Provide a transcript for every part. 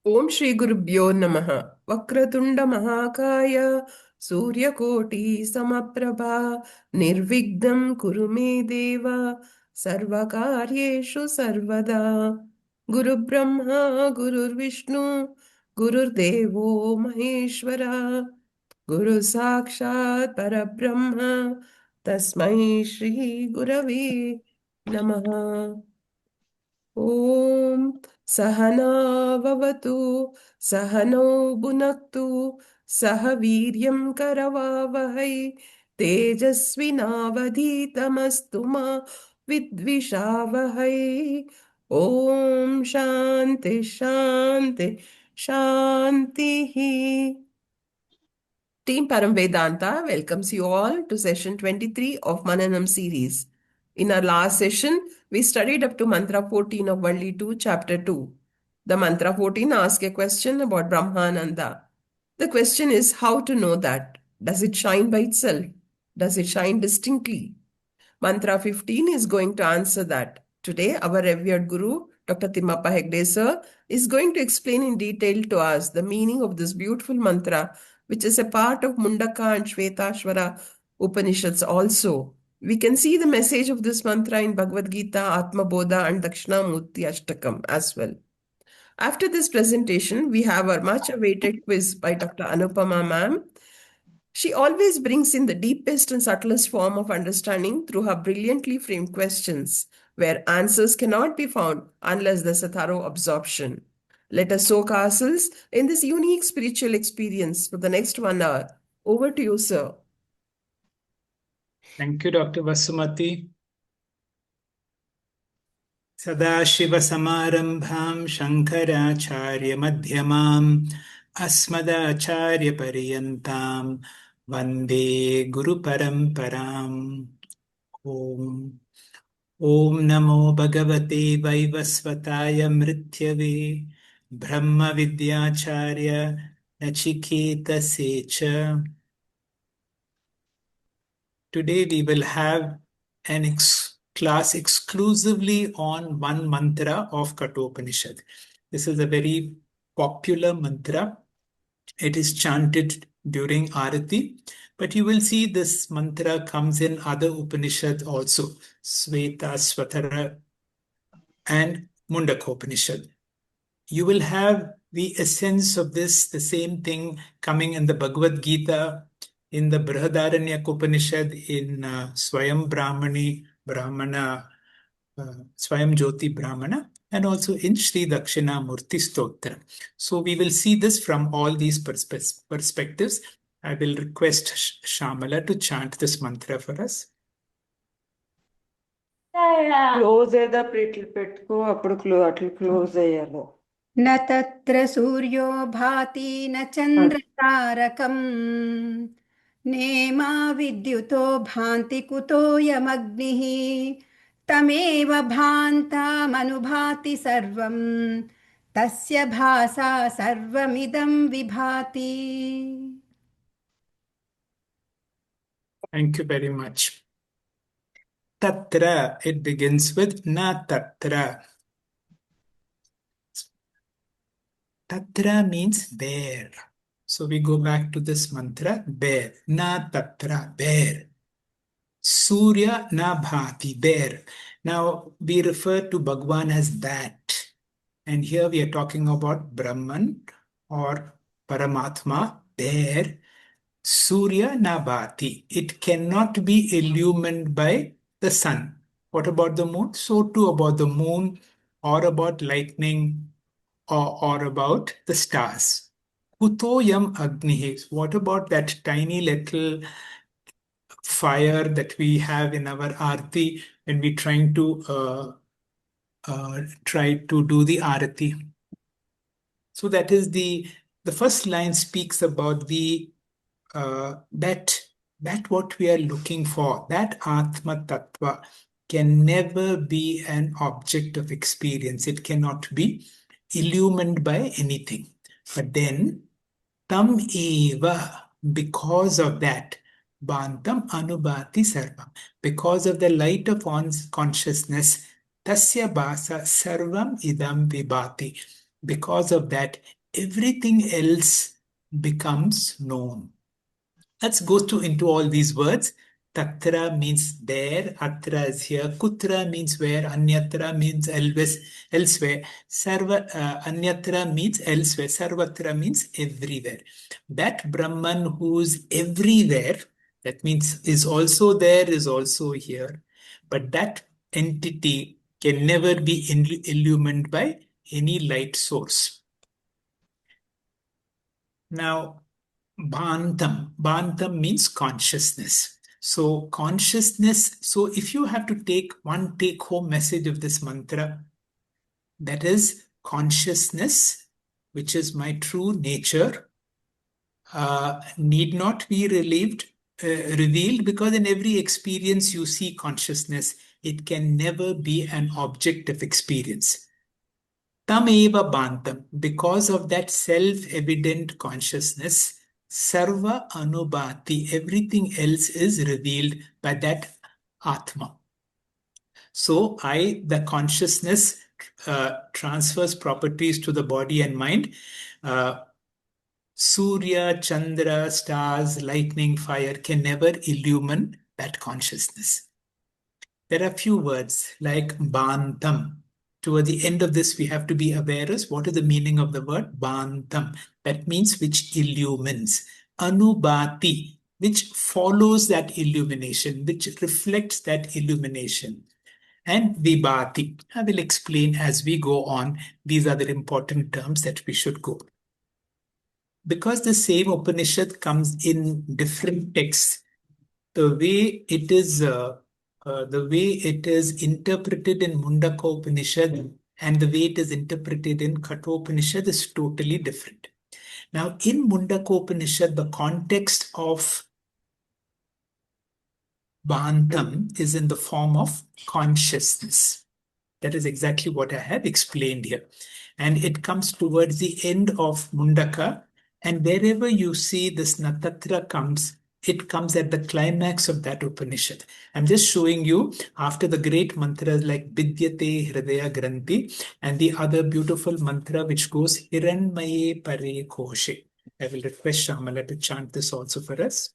Om Shri Gurubhyo Namaha. Vakratunda Mahakaya Suryakoti Samaprabha Nirvignam Kurume Deva Sarvakaryeshu Sarvada Guru Brahma Guru Vishnu Guru Devo Maheshwara Guru Sakshat Parabrahma Tasmai Shri Gurave Namaha. ॐ सहनाववतु सहनौ भुनक्तु सह वीर्यं करवावहै तेजस्विनावधीतमस्तु मा विद्विषावहै ॐ शान्ति शान्ति शान्तिः. Team Param Vedanta welcomes you all to session 23 of Mananam series. In our last session, we studied up to mantra 14 of Valli 2, chapter 2. The mantra 14 asks a question about Brahmananda. The question is how to know that. Does it shine by itself? Does it shine distinctly? Mantra 15 is going to answer that. Today, our revered Guru, Dr. Timmappa Hegde sir, is going to explain in detail to us the meaning of this beautiful mantra, which is a part of Mundaka and Shvetashvara Upanishads also. We can see the message of this mantra in Bhagavad Gita, Atma Bodha and Dakshinamurti Ashtakam as well. After this presentation, we have our much awaited quiz by Dr. Anupama ma'am. She always brings in the deepest and subtlest form of understanding through her brilliantly framed questions, where answers cannot be found unless there's a thorough absorption. Let us soak ourselves in this unique spiritual experience for the next 1 hour. Over to you, sir. Thank you, Dr. Vasumati. Sadashiva-samarambham Shankaracharya-madhyamam Asmadacharya-paryantam Vande Guru-paramparam. Om. Om Namo Bhagavate Vaivasvataya Mrityave Brahma Vidyacharya Naciketas cha. Today we will have an class exclusively on one mantra of Kathopanishad. This is a very popular mantra. It is chanted during Arati, but you will see this mantra comes in other Upanishads also, Sveta, Svatara, and Mundakopanishad. You will have the essence of this, the same thing coming in the Bhagavad Gita, in the Brihadaranyaka Upanishad, in Swayam Brahmani, Brahmana, Swayam Jyoti Brahmana, and also in Sri Dakshinamurti Stotra. So we will see this from all these perspectives. I will request Shamala to chant this mantra for us. Close the pretty petko, appudu close ayalo. न तत्र सूर्यो भाति न चन्द्रतारकम् नेमा विद्युतो भान्ति कुतोऽयमग्निः तमेव भान्तामनुभाति सर्वम् तस्य भासा सर्वमिदं विभाति. Thank you very much. Tatra, it begins with na tatra. Tatra means there. So we go back to this mantra, there. Na tatra, there. Surya na bhati, there. Now we refer to Bhagwan as that. And here we are talking about Brahman or Paramatma, there. Surya na bhati. It cannot be illumined by the sun. What about the moon? So too about the moon or about lightning or about the stars. Kutoyam agnihi. What about that tiny little fire that we have in our arati when we try to do the arati? So that is the first line speaks about the that what we are looking for, that Atma Tattva can never be an object of experience. It cannot be illumined by anything. But then, tam eva, because of that, bantam anubhati sarvam, because of the light of consciousness, tasya basa sarvam idam vibhati. Because of that, everything else becomes known. Let's go into all these words. Tatra means there, atra is here, kutra means where, anyatra means elsewhere, anyatra means elsewhere, sarvatra means everywhere. That Brahman who's everywhere, that means is also there, is also here, but that entity can never be illumined by any light source. Now, Bhantam means consciousness. So consciousness, so if you have to take one take-home message of this mantra, that is consciousness, which is my true nature, need not be revealed, because in every experience you see consciousness. It can never be an object of experience. Tameva Bhantam, because of that self-evident consciousness, Sarva Anubhati, everything else is revealed by that Atma. So the consciousness transfers properties to the body and mind. Surya, Chandra, stars, lightning, fire can never illumine that consciousness. There are few words like Bhantam. Toward the end of this, we have to be aware of what is the meaning of the word Bhantam. That means which illumines. Anubhati, which follows that illumination, which reflects that illumination. And Vibhati. I will explain as we go on. These are the important terms that we should go. Because the same Upanishad comes in different texts, the way it is interpreted in Mundaka Upanishad and the way it is interpreted in Kathopanishad is totally different. Now, in Mundaka Upanishad, the context of Bhantam is in the form of consciousness. That is exactly what I have explained here. And it comes towards the end of Mundaka, and wherever you see this Natatra comes, it comes at the climax of that Upanishad. I'm just showing you after the great mantras like Vidyate Hridaya Granthi and the other beautiful mantra which goes Hiranmaye Pare Koshe. I will request Shamala to chant this also for us.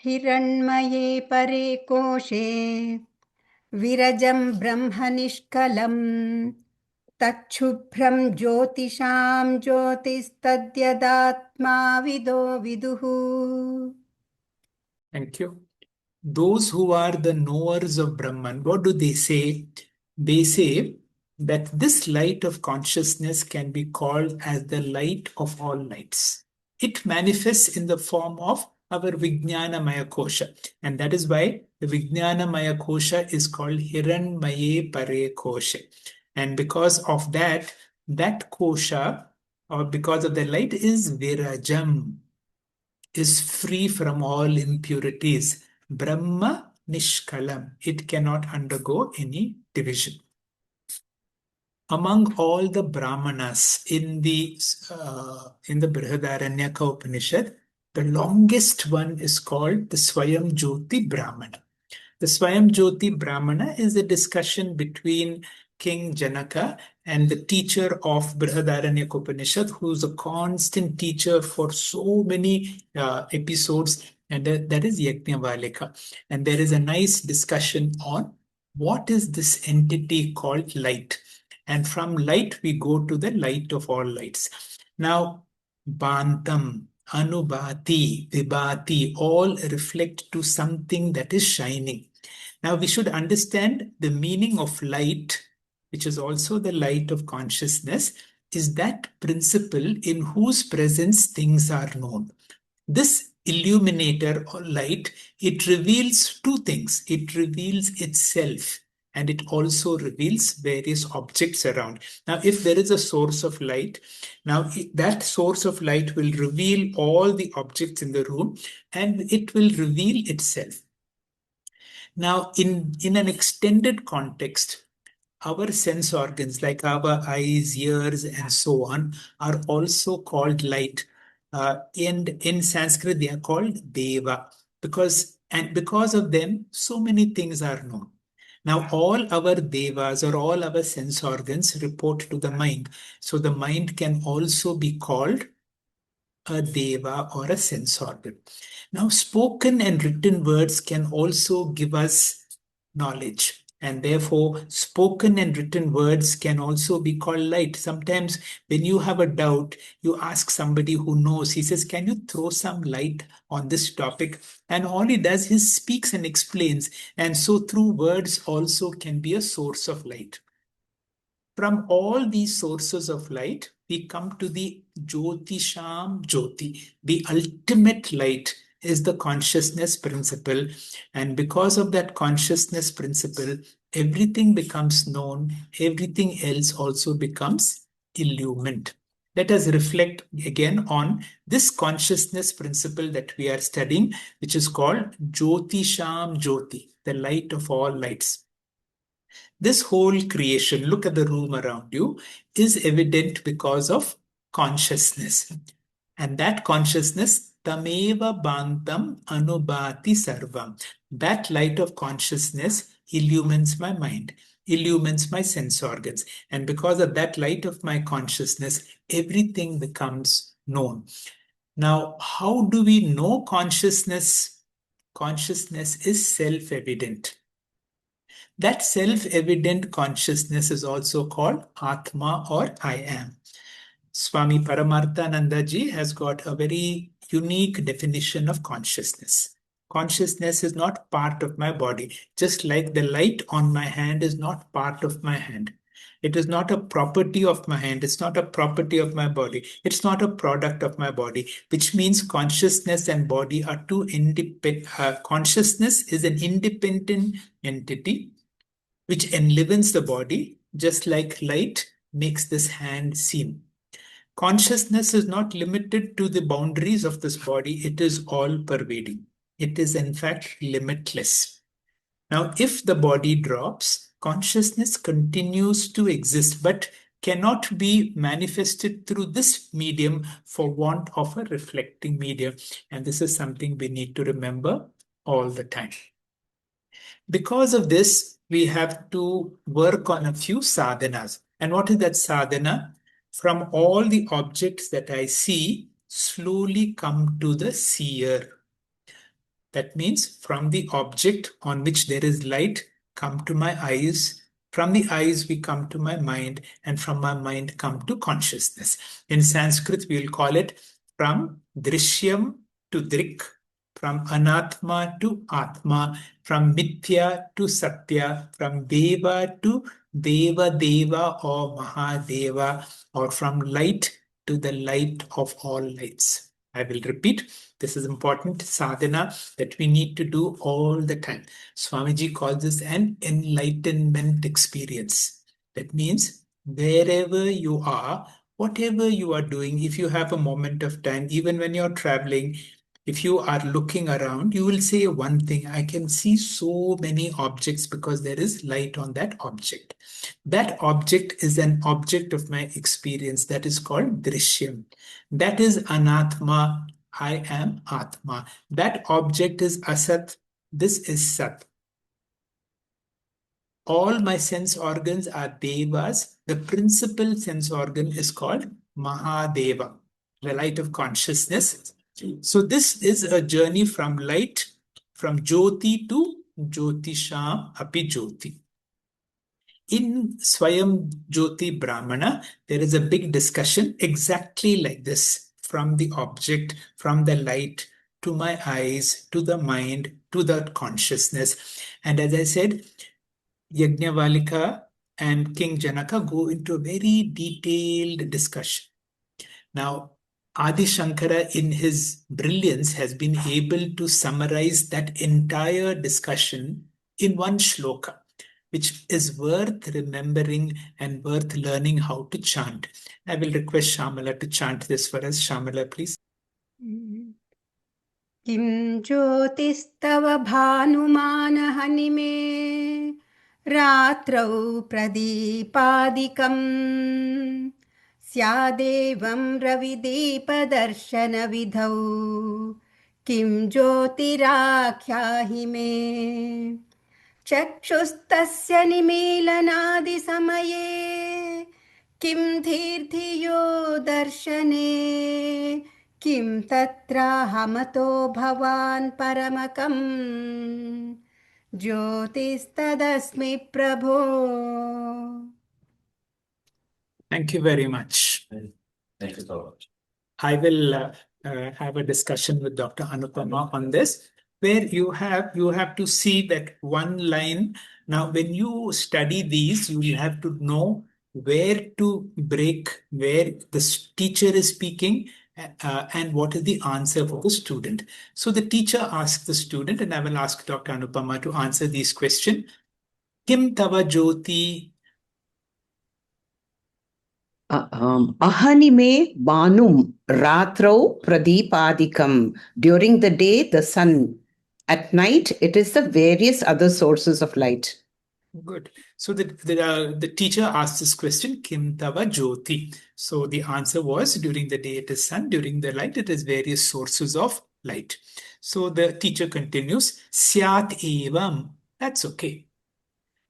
हिरण्मये परे कोशे विरजं ब्रह्मनिष्कलं तच्छुभ्रं ज्योतिषां ज्योतिस्तद्यदात्मा विदो विदुः. Thank you. Those who are the knowers of Brahman, what do they say? They say that this light of consciousness can be called as the light of all lights. It manifests in the form of our Vijnana-maya kosha. And that is why the Vijnana-maya kosha is called Hiranmaye Pare Koshe. And because of that kosha, or because of the light, is Virajam, is free from all impurities. Brahma Nishkalam. It cannot undergo any division. Among all the Brahmanas in the Brihadaranyaka Upanishad, the longest one is called the Swayam Jyoti Brahmana. The Swayam Jyoti Brahmana is a discussion between King Janaka and the teacher of Brihadaranyaka Upanishad, who's a constant teacher for so many episodes, and that is Yajnavalika. And there is a nice discussion on what is this entity called light. And from light, we go to the light of all lights. Now, Bhantam, Anubhati, Vibhati, all reflect to something that is shining. Now, we should understand the meaning of light, which is also the light of consciousness, is that principle in whose presence things are known. This illuminator or light, it reveals two things. It reveals itself, and it also reveals various objects around. Now, if there is a source of light, now that source of light will reveal all the objects in the room, and it will reveal itself. Now, in an extended context, our sense organs like our eyes, ears, and so on are also called light. And in Sanskrit, they are called Deva, because of them, so many things are known. Now, all our devas or all our sense organs report to the mind. So the mind can also be called a deva or a sense organ. Now, spoken and written words can also give us knowledge. And therefore, spoken and written words can also be called light. Sometimes, when you have a doubt, you ask somebody who knows. He says, "Can you throw some light on this topic?" And all he does is speaks and explains. And so, through words, also can be a source of light. From all these sources of light, we come to the Jyotisham Jyoti. The ultimate light is the consciousness principle. And because of that consciousness principle, everything becomes known, everything else also becomes illumined. Let us reflect again on this consciousness principle that we are studying, which is called Jyotisham Jyoti, the light of all lights. This whole creation, look at the room around you, is evident because of consciousness. And that consciousness, tameva bantam anubhati sarvam. That light of consciousness illumines my mind, illumines my sense organs. And because of that light of my consciousness, everything becomes known. Now, how do we know consciousness? Consciousness is self-evident. That self-evident consciousness is also called Atma or I am. Swami Paramarthananda ji has got a very unique definition of consciousness. Consciousness is not part of my body, just like the light on my hand is not part of my hand. It is not a property of my hand. It's not a property of my body. It's not a product of my body, which means consciousness and body are two independent. Consciousness is an independent entity which enlivens the body, just like light makes this hand seen. Consciousness is not limited to the boundaries of this body, it is all pervading. It is, in fact, limitless. Now, if the body drops, consciousness continues to exist, but cannot be manifested through this medium for want of a reflecting medium. And this is something we need to remember all the time. Because of this, we have to work on a few sadhanas. And what is that sadhana? From all the objects that I see, slowly come to the seer. That means from the object on which there is light, come to my eyes. From the eyes, we come to my mind, and from my mind, come to consciousness. In Sanskrit, we will call it from drishyam to drik, from anatma to atma, from mithya to satya, from deva to deva deva or mahadeva, or from light to the light of all lights. I will repeat. This is important sadhana that we need to do all the time. Swamiji calls this an enlightenment experience. That means wherever you are, whatever you are doing, if you have a moment of time, even when you're traveling, if you are looking around, you will say one thing: I can see so many objects because there is light on that object. That object is an object of my experience that is called drishyam. That is anatma. I am Atma. That object is Asat. This is Sat. All my sense organs are Devas. The principal sense organ is called Mahadeva, the light of consciousness. So this is a journey from light, from Jyoti to Jyotisham Api Jyoti. In Swayam Jyoti Brahmana, there is a big discussion exactly like this, from the object, from the light, to my eyes, to the mind, to the consciousness. And as I said, Yajnavalika and King Janaka go into a very detailed discussion. Now, Adi Shankara, in his brilliance, has been able to summarize that entire discussion in one shloka, which is worth remembering and worth learning how to chant. I will request Shamala to chant this for us. Shamala, please. किं ज्योतिस्तव भानुमानहनिमे रात्रौ प्रदीपादिकम् स्यादेवं रविदीपदर्शनविधौ किं ज्योतिराख्याहि मे चक्षुस्तस्य निमीलनादिसमये किं धीर्धियो दर्शने किं तत्राहमतो भवान् परमकं ज्योतिस्तदस्मि प्रभो. Thank you very much. Thank you so much. I will have a discussion with Dr. Anupama on this, where you have to see that one line. Now, when you study these, you will have to know where to break, where the teacher is speaking, and what is the answer for the student. So the teacher asks the student, and I will ask Dr. Anupama to answer these questions. Kim tava jyoti? Ahanime banum ratrau pradeepadikam. During the day, the sun. At night, it is the various other sources of light. Good. So the teacher asked this question, Kim tava jyoti? So the answer was, during the day it is sun, during the night it is various sources of light. So the teacher continues, Syat evam. That's okay.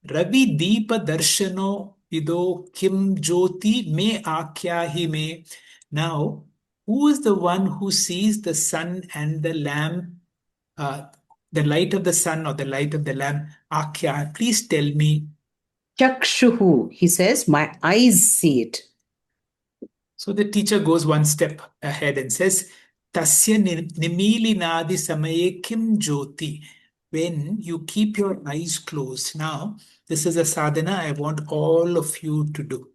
Ravi deepa darshano ido kim jyoti me akhyahi me. Now, who is the one who sees the sun and the lamp, the light of the sun or the light of the lamp? Akhya, please tell me. Chakshuhu, he says, my eyes see it. So the teacher goes one step ahead and says, Tasya nimilinadi samaye kim jyoti. When you keep your eyes closed. Now, this is a sadhana I want all of you to do.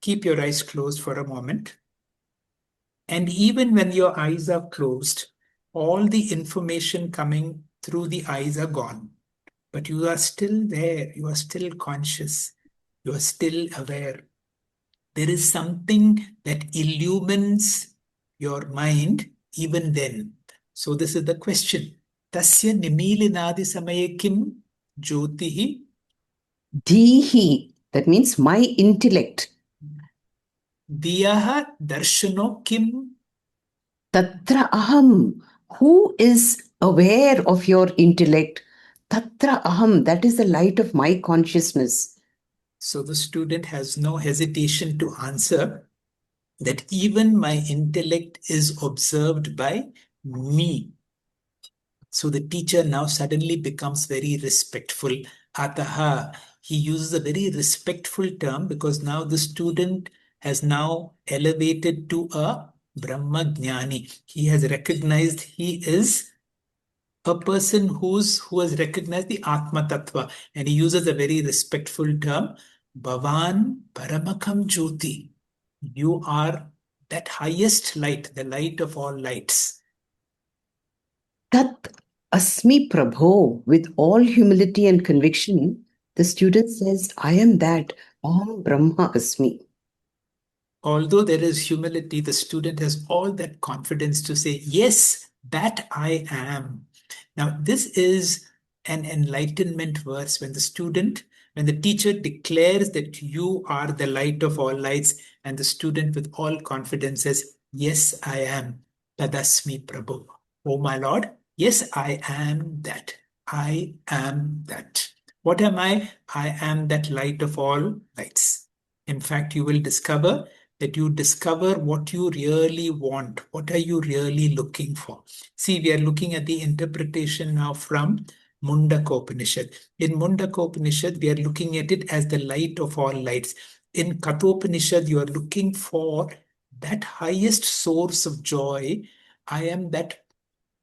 Keep your eyes closed for a moment. And even when your eyes are closed, all the information coming through the eyes are gone. But you are still there. You are still conscious. You are still aware. There is something that illumines your mind even then. So this is the question. Tasya nimilinadi samaye kim jyotihi? Dihi, that means my intellect. Diyaha darshano kim? Tatra aham, who is aware of your intellect? Tatra aham, that is the light of my consciousness. So the student has no hesitation to answer that even my intellect is observed by me. So the teacher now suddenly becomes very respectful. Ataha, he uses a very respectful term because now the student has now elevated to a Brahma Jnani. He has recognized he is a person who has recognized the Atma Tattva, and he uses a very respectful term, Bhavan Paramakam Jyoti. You are that highest light, the light of all lights. Tat asmi prabho, with all humility and conviction, the student says, I am that, Om Brahma asmi. Although there is humility, the student has all that confidence to say, yes, that I am. Now, this is an enlightenment verse when the teacher declares that you are the light of all lights, and the student with all confidence says, yes, I am. Tadasmi Prabhu. Oh, my Lord, yes, I am that. I am that. What am I? I am that light of all lights. In fact, you will discover that you discover what you really want. What are you really looking for? See, we are looking at the interpretation now from Mundakopanishad. In Mundakopanishad, we are looking at it as the light of all lights. In Kathopanishad, you are looking for that highest source of joy. I am that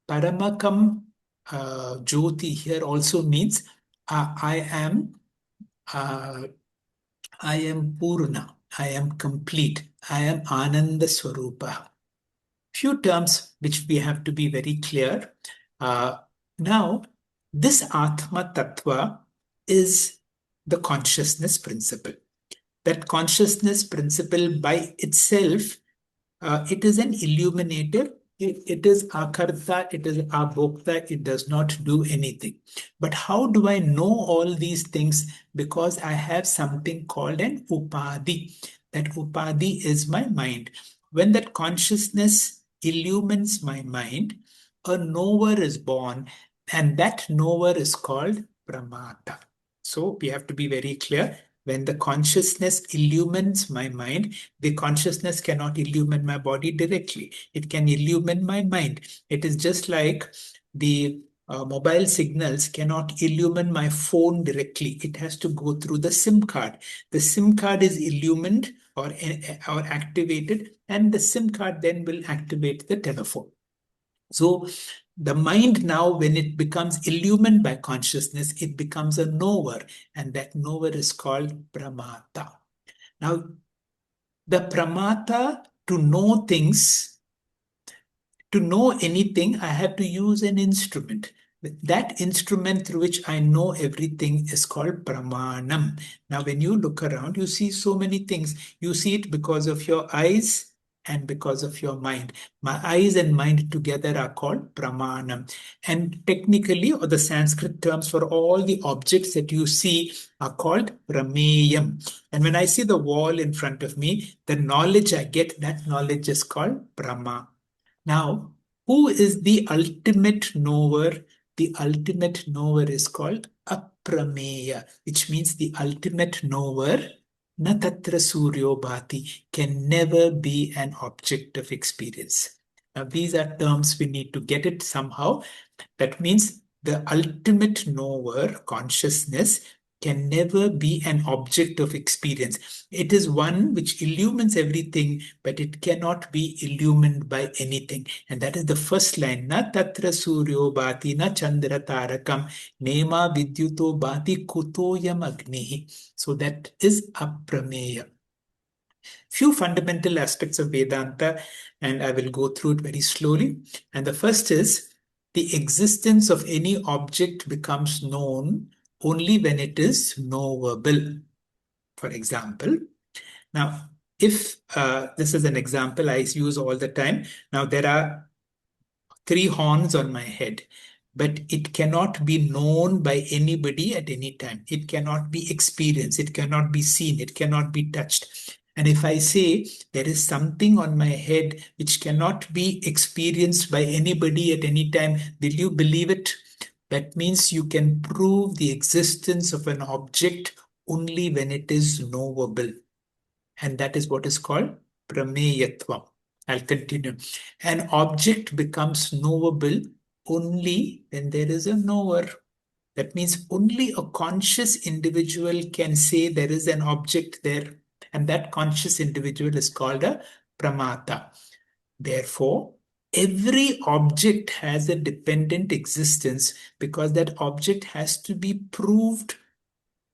Paramakam Jyoti here also means I am Purna. I am complete. I am Ananda Swarupa. Few terms which we have to be very clear. Now, this Atma Tattva is the consciousness principle. That consciousness principle by itself, it is an illuminator. It is Akarta, it is Abhokta, it does not do anything. But how do I know all these things? Because I have something called an Upadhi. That Upadhi is my mind. When that consciousness illumines my mind, a knower is born, and that knower is called pramata. So we have to be very clear. When the consciousness illumines my mind, the consciousness cannot illumine my body directly. It can illumine my mind. It is just like the mobile signals cannot illumine my phone directly. It has to go through the SIM card. The SIM card is illumined or activated, and the SIM card then will activate the telephone. So the mind now, when it becomes illumined by consciousness, it becomes a knower, and that knower is called pramata. Now, the pramata, to know things, to know anything, I have to use an instrument. That instrument through which I know everything is called pramanam. Now, when you look around, you see so many things. You see it because of your eyes and because of your mind. My eyes and mind together are called pramanam. And technically, or the Sanskrit terms for all the objects that you see are called prameyam. And when I see the wall in front of me, the knowledge I get, that knowledge is called prama. Now, who is the ultimate knower? The ultimate knower is called aprameya, which means the ultimate knower, na tatra suryo bhati, can never be an object of experience. Now, these are terms we need to get it somehow. That means the ultimate knower, consciousness, can never be an object of experience. It is one which illumines everything, but it cannot be illumined by anything. And that is the first line. Na tatra suryo bhati na chandra tarakam nema vidyuto bhati kutoyam agnihi. So that is aprameya. Few fundamental aspects of Vedanta, and I will go through it very slowly. And the first is, the existence of any object becomes known only when it is knowable. For example, now, if this is an example I use all the time. Now, there are 3 horns on my head, but it cannot be known by anybody at any time. It cannot be experienced. It cannot be seen. It cannot be touched. And if I say there is something on my head which cannot be experienced by anybody at any time, will you believe it? That means you can prove the existence of an object only when it is knowable. And that is what is called prameyatvam. I'll continue. An object becomes knowable only when there is a knower. That means only a conscious individual can say there is an object there. And that conscious individual is called a pramata. Therefore, every object has a dependent existence because that object has to be proved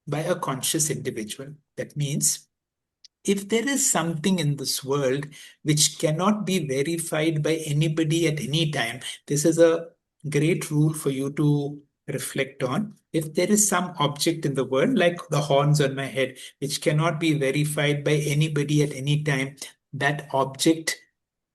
by a conscious individual. That means if there is something in this world which cannot be verified by anybody at any time, this is a great rule for you to reflect on. If there is some object in the world, like the horns on my head, which cannot be verified by anybody at any time, that object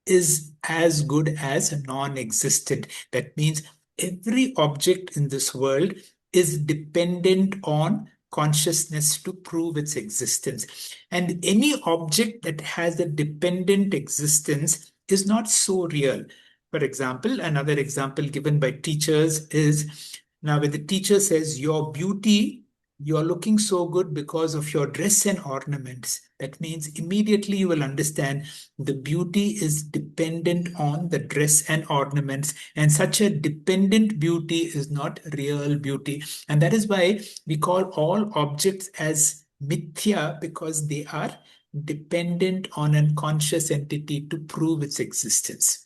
is as good as non-existent. That means every object in this world is dependent on consciousness to prove its existence. And any object that has a dependent existence is not so real. For example, another example given by teachers is, now when the teacher says, your beauty, you're looking so good because of your dress and ornaments. That means immediately you will understand the beauty is dependent on the dress and ornaments, and such a dependent beauty is not real beauty. And that is why we call all objects as mithya, because they are dependent on a conscious entity to prove its existence.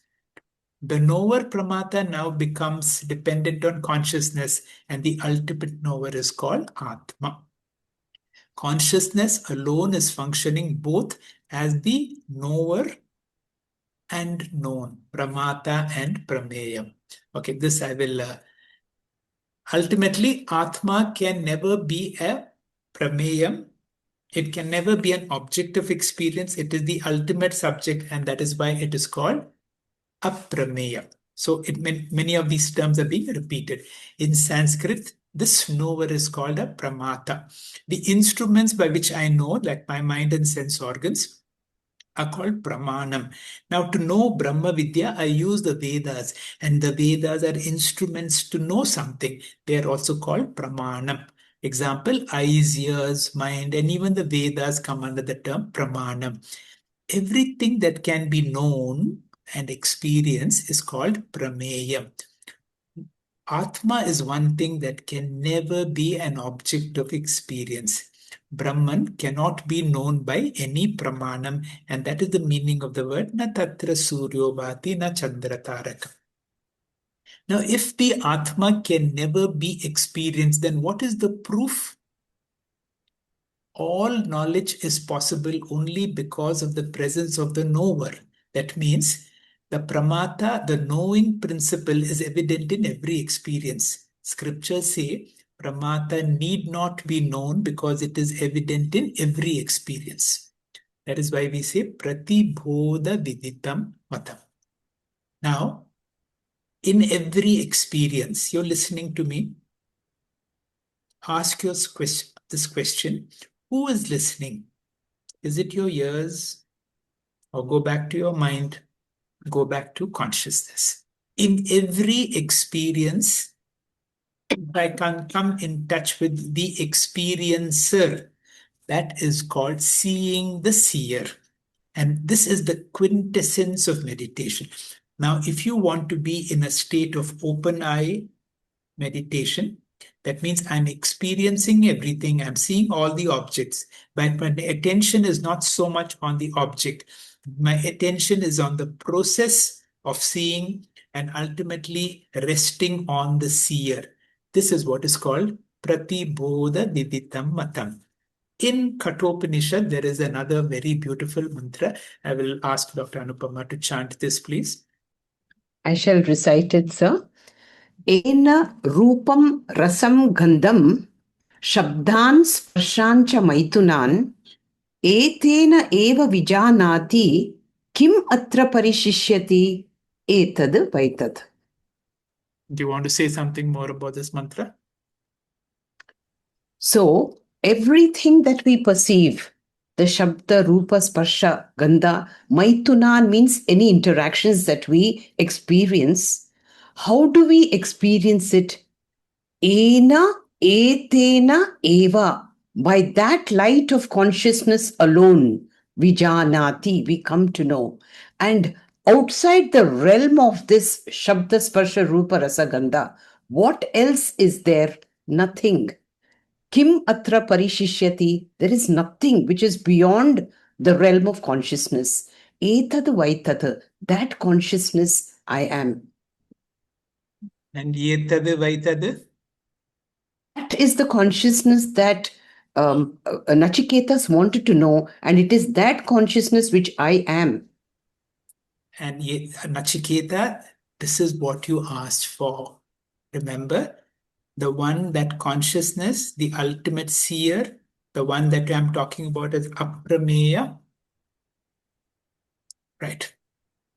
The knower pramata now becomes dependent on consciousness, and the ultimate knower is called Atma. Consciousness alone is functioning both as the knower and known, pramata and prameyam. Okay, this I will... ultimately, Atma can never be a prameyam. It can never be an object of experience. It is the ultimate subject, and that is why it is called aprameya. So many of these terms are being repeated. In Sanskrit, this knower is called a pramata. The instruments by which I know, like my mind and sense organs, are called pramanam. Now, to know Brahma Vidya, I use the Vedas, and the Vedas are instruments to know something. They are also called pramanam. Example, eyes, ears, mind, and even the Vedas come under the term pramanam. Everything that can be known and experienced is called prameyam. Atma is one thing that can never be an object of experience. Brahman cannot be known by any pramanam, and that is the meaning of the word na tatra suryo bhati na chandra taraka. Now, if the Atma can never be experienced, then what is the proof? All knowledge is possible only because of the presence of the knower. That means the pramata, the knowing principle, is evident in every experience. Scriptures say pramata need not be known because it is evident in every experience. That is why we say pratibodha viditam matam. Now, in every experience, you're listening to me, ask this question: who is listening? Is it your ears? Or go back to your mind, go back to consciousness. In every experience, I can come in touch with the experiencer. That is called seeing the seer. And this is the quintessence of meditation. Now, if you want to be in a state of open eye meditation, that means I'm experiencing everything, I'm seeing all the objects, but my attention is not so much on the object. My attention is on the process of seeing and ultimately resting on the seer. This is what is called pratibodha viditam matam. In Kathopanishad, there is another very beautiful mantra. I will ask Dr. Anupama to chant this, please. I shall recite it, sir. Ena rupam rasam gandham shabdan sparshancha maitunan etena eva vijanati kim atra parishishyati etad vaitad. Do you want to say something more about this mantra? So, everything that we perceive, the Shabda, Rupa, Sparsha, Gandha, Maitunan means any interactions that we experience. How do we experience it? Ena, etena, eva. By that light of consciousness alone, vijanati, we come to know. And outside the realm of this Shabda, Sparsha, Rupa, Rasa, Gandha, what else is there? Nothing. Kim atra parishishyati, there is nothing which is beyond the realm of consciousness. Etad vaitad, that consciousness I am. And yetad vaitad? That is the consciousness that Naciketas wanted to know, and it is that consciousness which I am. And Nachiketa, this is what you asked for. Remember, the one, that consciousness, the ultimate seer, the one that I'm talking about is aprameya. Right.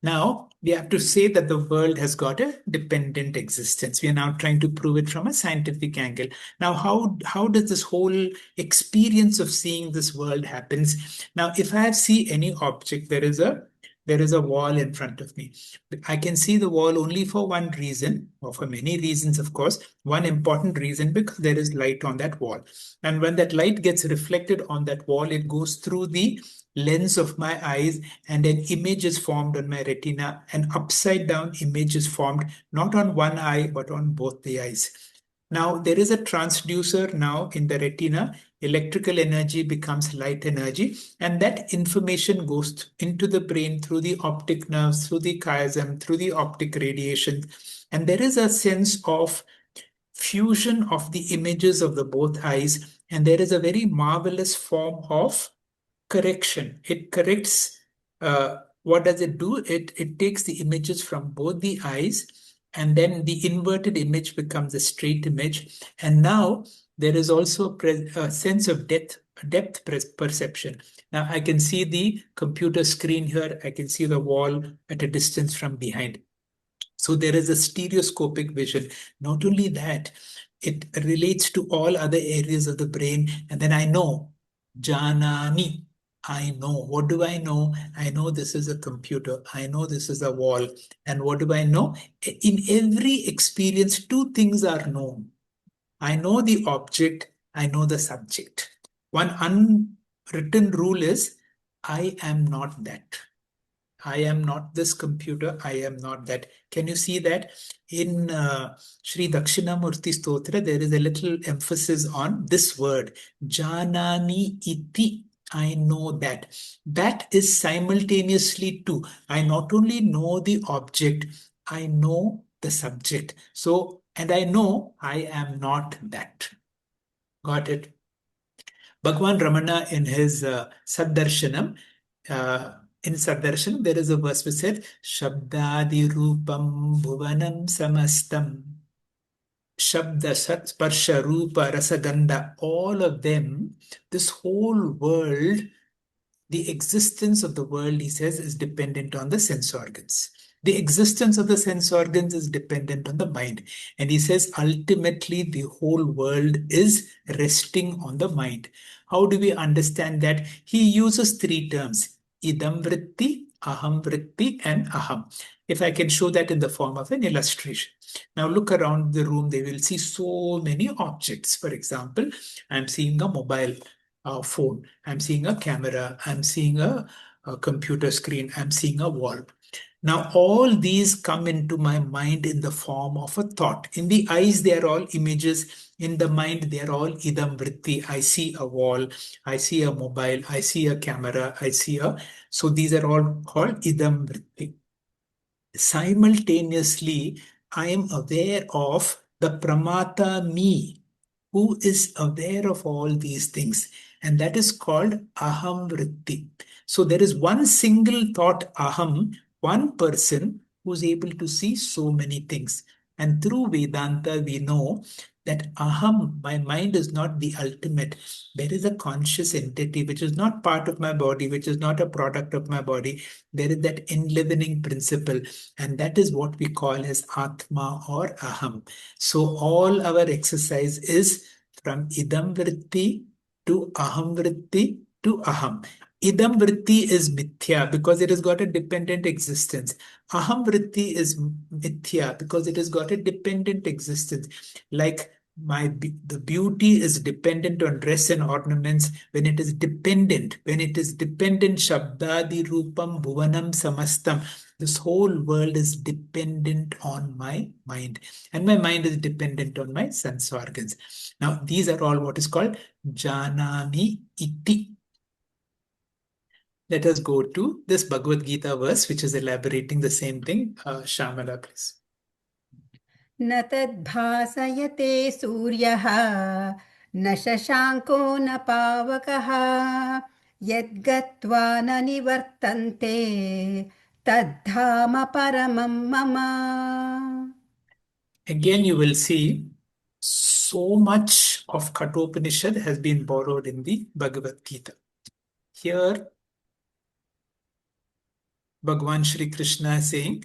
Now, we have to say that the world has got a dependent existence. We are now trying to prove it from a scientific angle. Now, how does this whole experience of seeing this world happens? Now, if I see any object, there is a wall in front of me. I can see the wall only for one reason, or for many reasons, of course. One important reason, because there is light on that wall. And when that light gets reflected on that wall, it goes through the lens of my eyes, and an image is formed on my retina. An upside down image is formed, not on one eye, but on both the eyes. Now, there is a transducer now in the retina. Electrical energy becomes light energy, and that information goes into the brain through the optic nerves, through the chiasm, through the optic radiation. And there is a sense of fusion of the images of the both eyes, and there is a very marvelous form of correction. It corrects, what does it do? It takes the images from both the eyes, and then the inverted image becomes a straight image. And now there is also a sense of depth perception. Now I can see the computer screen here. I can see the wall at a distance from behind. So there is a stereoscopic vision. Not only that, it relates to all other areas of the brain. And then I know, janani, I know. What do I know? I know this is a computer. I know this is a wall. And what do I know? In every experience, two things are known. I know the object. I know the subject. One unwritten rule is, I am not that. I am not this computer. I am not that. Can you see that? In Sri Dakshinamurti Stotra, there is a little emphasis on this word, Janami iti. I know that. That is simultaneously two. I not only know the object, I know the subject. So, and I know I am not that. Got it? Bhagwan Ramana in his Saddarshanam, in Saddarshanam, there is a verse which said, Shabdadi Rupam Bhuvanam Samastam. Shabda, Sparsha, Rupa, Rasaganda, all of them, this whole world, the existence of the world, he says, is dependent on the sense organs. The existence of the sense organs is dependent on the mind. And he says, ultimately, the whole world is resting on the mind. How do we understand that? He uses three terms, idam vritti, aham vritti, and aham. If I can show that in the form of an illustration. Now look around the room, they will see so many objects. For example, I'm seeing a mobile phone, I'm seeing a camera, I'm seeing a computer screen, I'm seeing a wall. Now, all these come into my mind in the form of a thought. In the eyes, they are all images. In the mind, they are all idam vritti. I see a wall, I see a mobile, I see a camera, I see a... So these are all called idam vritti. Simultaneously, I am aware of the pramata me, who is aware of all these things. And that is called aham vritti. So there is one single thought, aham, one person who's able to see so many things. And through Vedanta, we know that aham, my mind, is not the ultimate. There is a conscious entity which is not part of my body, which is not a product of my body. There is that enlivening principle. And that is what we call as Atma or aham. So all our exercise is from idam vritti to aham vritti to aham. Idam vritti is mithya because it has got a dependent existence. Aham vritti is mithya because it has got a dependent existence. Like the beauty is dependent on dress and ornaments. When it is dependent, shabdadi rupam bhuvanam samastam. This whole world is dependent on my mind. And my mind is dependent on my sense organs. Now, these are all what is called janami iti. Let us go to this Bhagavad Gita verse, which is elaborating the same thing. Shamala, please. न तद्भासयते सूर्यः न शशाङ्को न पावकः यद्गत्वा न निवर्तन्ते तद्धाम परमं मम. Again, you will see so much of Kathopanishad has been borrowed in the Bhagavad Gita. Here, Bhagwan Shri Krishna is saying,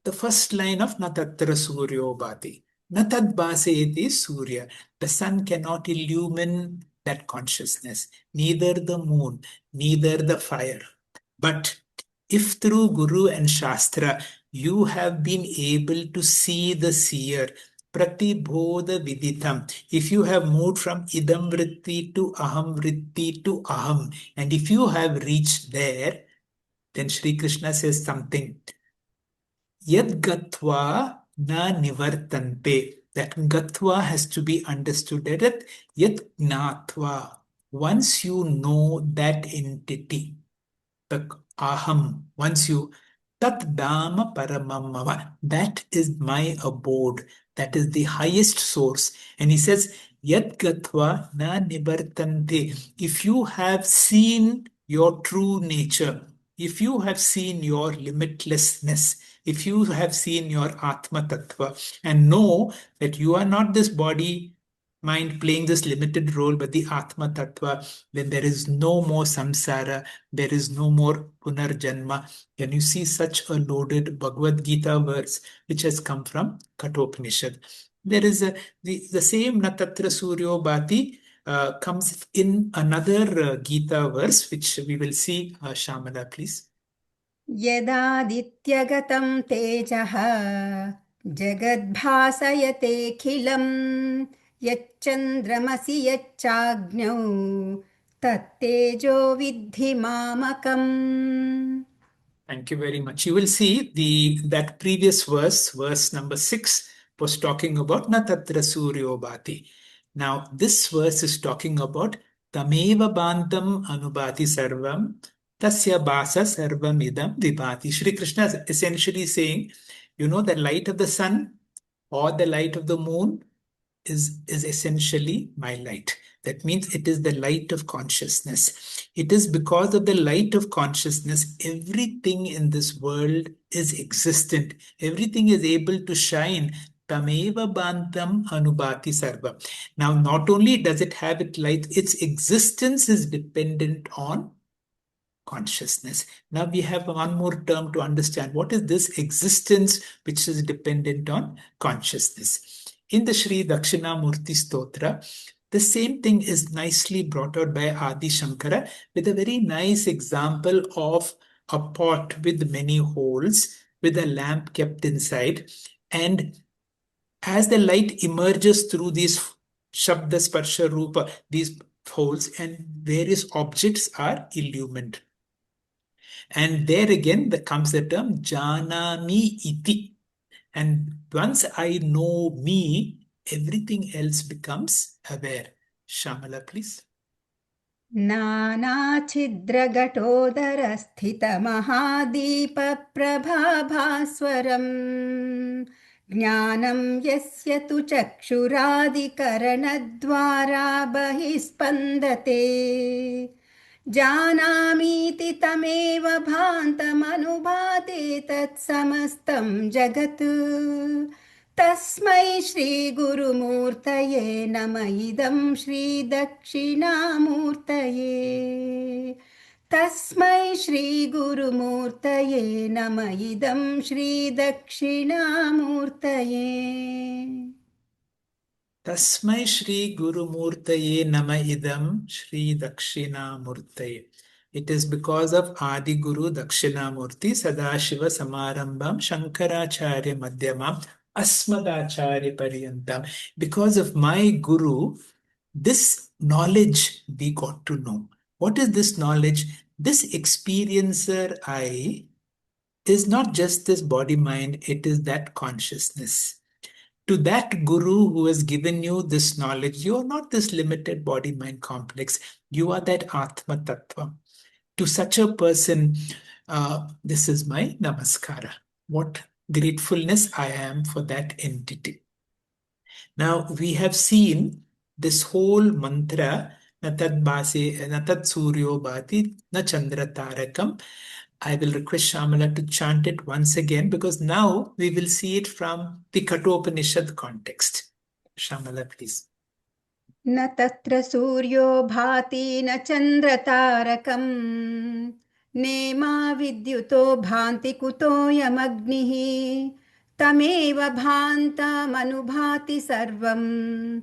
the first line of Natatra Suryo Bhati. Natad Bhaseti Surya. The sun cannot illumine that consciousness, neither the moon, neither the fire. But if through Guru and Shastra you have been able to see the seer, Pratibodha Viditam, if you have moved from Idam Vritti to Aham Vritti to Aham, and if you have reached there, then Sri Krishna says something. Yad Gatva na Nivartante. That Gatva has to be understood at Yad Gnatva. Once you know that entity, the Aham, once you Tat Dama Paramamava, that is my abode. That is the highest source. And he says, Yad Gatva na Nivartante. If you have seen your true nature, if you have seen your limitlessness, if you have seen your Atma Tattva and know that you are not this body, mind playing this limited role, but the Atma Tattva, then there is no more samsara, there is no more punarjanma. Can you see such a loaded Bhagavad Gita verse which has come from Kathopanishad? There is the same Natatra Suryo Bhati comes in another Gita verse, which we will see. Shamala, please. यदादित्यगतं तेजः जगद्भासयतेऽखिलं यच्चन्द्रमसि यच्चाग्नौ तत्तेजो विद्धि मामकम्. Thank you very much. You will see that previous verse number 6, was talking about na tatra suryo bhati. Now, this verse is talking about tameva bantam anubhati sarvam tasya bhasa sarvam idam vibhati. Shri Krishna is essentially saying, the light of the sun or the light of the moon is essentially my light. That means it is the light of consciousness. It is because of the light of consciousness, everything in this world is existent. Everything is able to shine. Tameva bantam anubhati sarva. Now, not only does it have its light, its existence is dependent on consciousness. Now we have one more term to understand. What is this existence which is dependent on consciousness? In the Sri Dakshinamurti Stotra, the same thing is nicely brought out by Adi Shankara with a very nice example of a pot with many holes with a lamp kept inside. And as the light emerges through these Shabda, Sparsha, Rupa, these holes, and various objects are illumined. And there again, there comes the term janami iti. And once I know me, everything else becomes aware. Shamala, please. नानाच्छिद्रघटोदरस्थितमहादीपप्रभाभास्वरम् ज्ञानं यस्य तु चक्षुरादिकरणद्वारा बहिस्पन्दते जानामीति तमेव भान्तमनुभाति तत्समस्तं जगत् तस्मै श्रीगुरुमूर्तये नम इदं श्रीदक्षिणामूर्तये तस्मै श्रीगुरुमूर्तये नम इदं श्रीदक्षिणामूर्तये. Tasmai Shri Guru Murtaye Nama Idam Shri Dakshina Murtaye. It is because of Adi Guru Dakshinamurti Sadashiva Samarambam Shankaracharya Madhyamam Asmadacharya Paryantam. Because of my Guru, this knowledge we got to know. What is this knowledge? This experiencer I is not just this body-mind, it is that consciousness. To that Guru who has given you this knowledge, you are not this limited body-mind complex. You are that Atma Tattva. To such a person, this is my Namaskara. What gratefulness I am for that entity. Now, we have seen this whole mantra, Natad Suryo Bhati, Na Chandra Tarakam. I will request Shamala to chant it once again because now we will see it from the Kathopanishad context. Shamala, please. न तत्र सूर्यो भाति न चन्द्रतारकम् नेमा विद्युतो भान्ति कुतोऽयमग्निः तमेव भान्तमनुभाति सर्वम्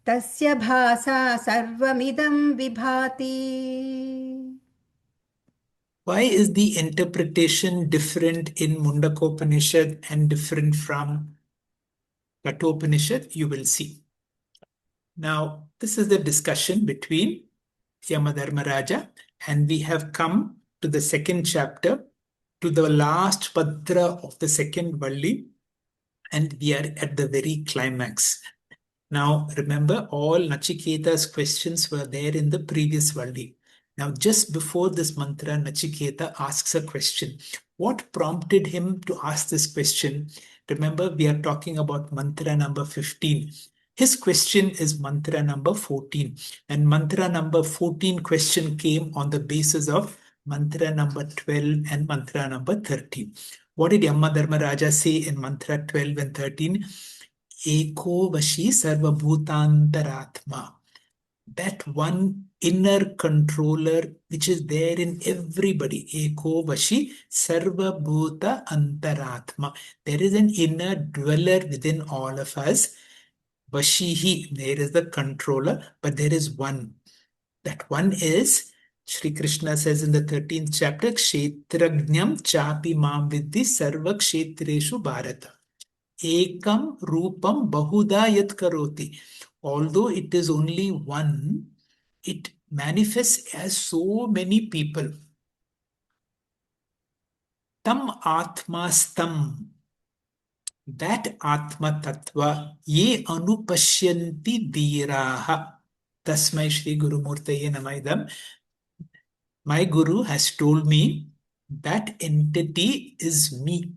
तस्य भासा सर्वमिदं विभाति. Why is the interpretation different in Mundakopanishad and different from Kathopanishad? You will see. Now, this is the discussion between Yamadharmaraja, and we have come to the second chapter, to the last patra of the second Valli, and we are at the very climax. Now, remember, all Nachiketas' questions were there in the previous Valli. Now, just before this mantra, Nachiketa asks a question. What prompted him to ask this question? Remember, we are talking about mantra number 15. His question is mantra number 14. And mantra number 14 question came on the basis of mantra number 12 and mantra number 13. What did Yamadharmaraja say in mantra 12 and 13? Eko Vashi Sarva-bhutantaratma. That one inner controller which is there in everybody. Eko Vashi Sarva-bhuta antaratma. There is an inner dweller within all of us. Vashihi, there is the controller, but there is one. That one is, Shri Krishna says in the 13th chapter, Kshetrajñam chapi mam vidhi sarva kshetreshu bharata. Ekam rupam bahuda yat karoti. Although it is only one, it manifests as so many people. Tam atmastam. That Atma Tattva ye anupashyanti dhiraha. Tasmai Shri Guru Murtaye Namaidam. My Guru has told me that entity is me.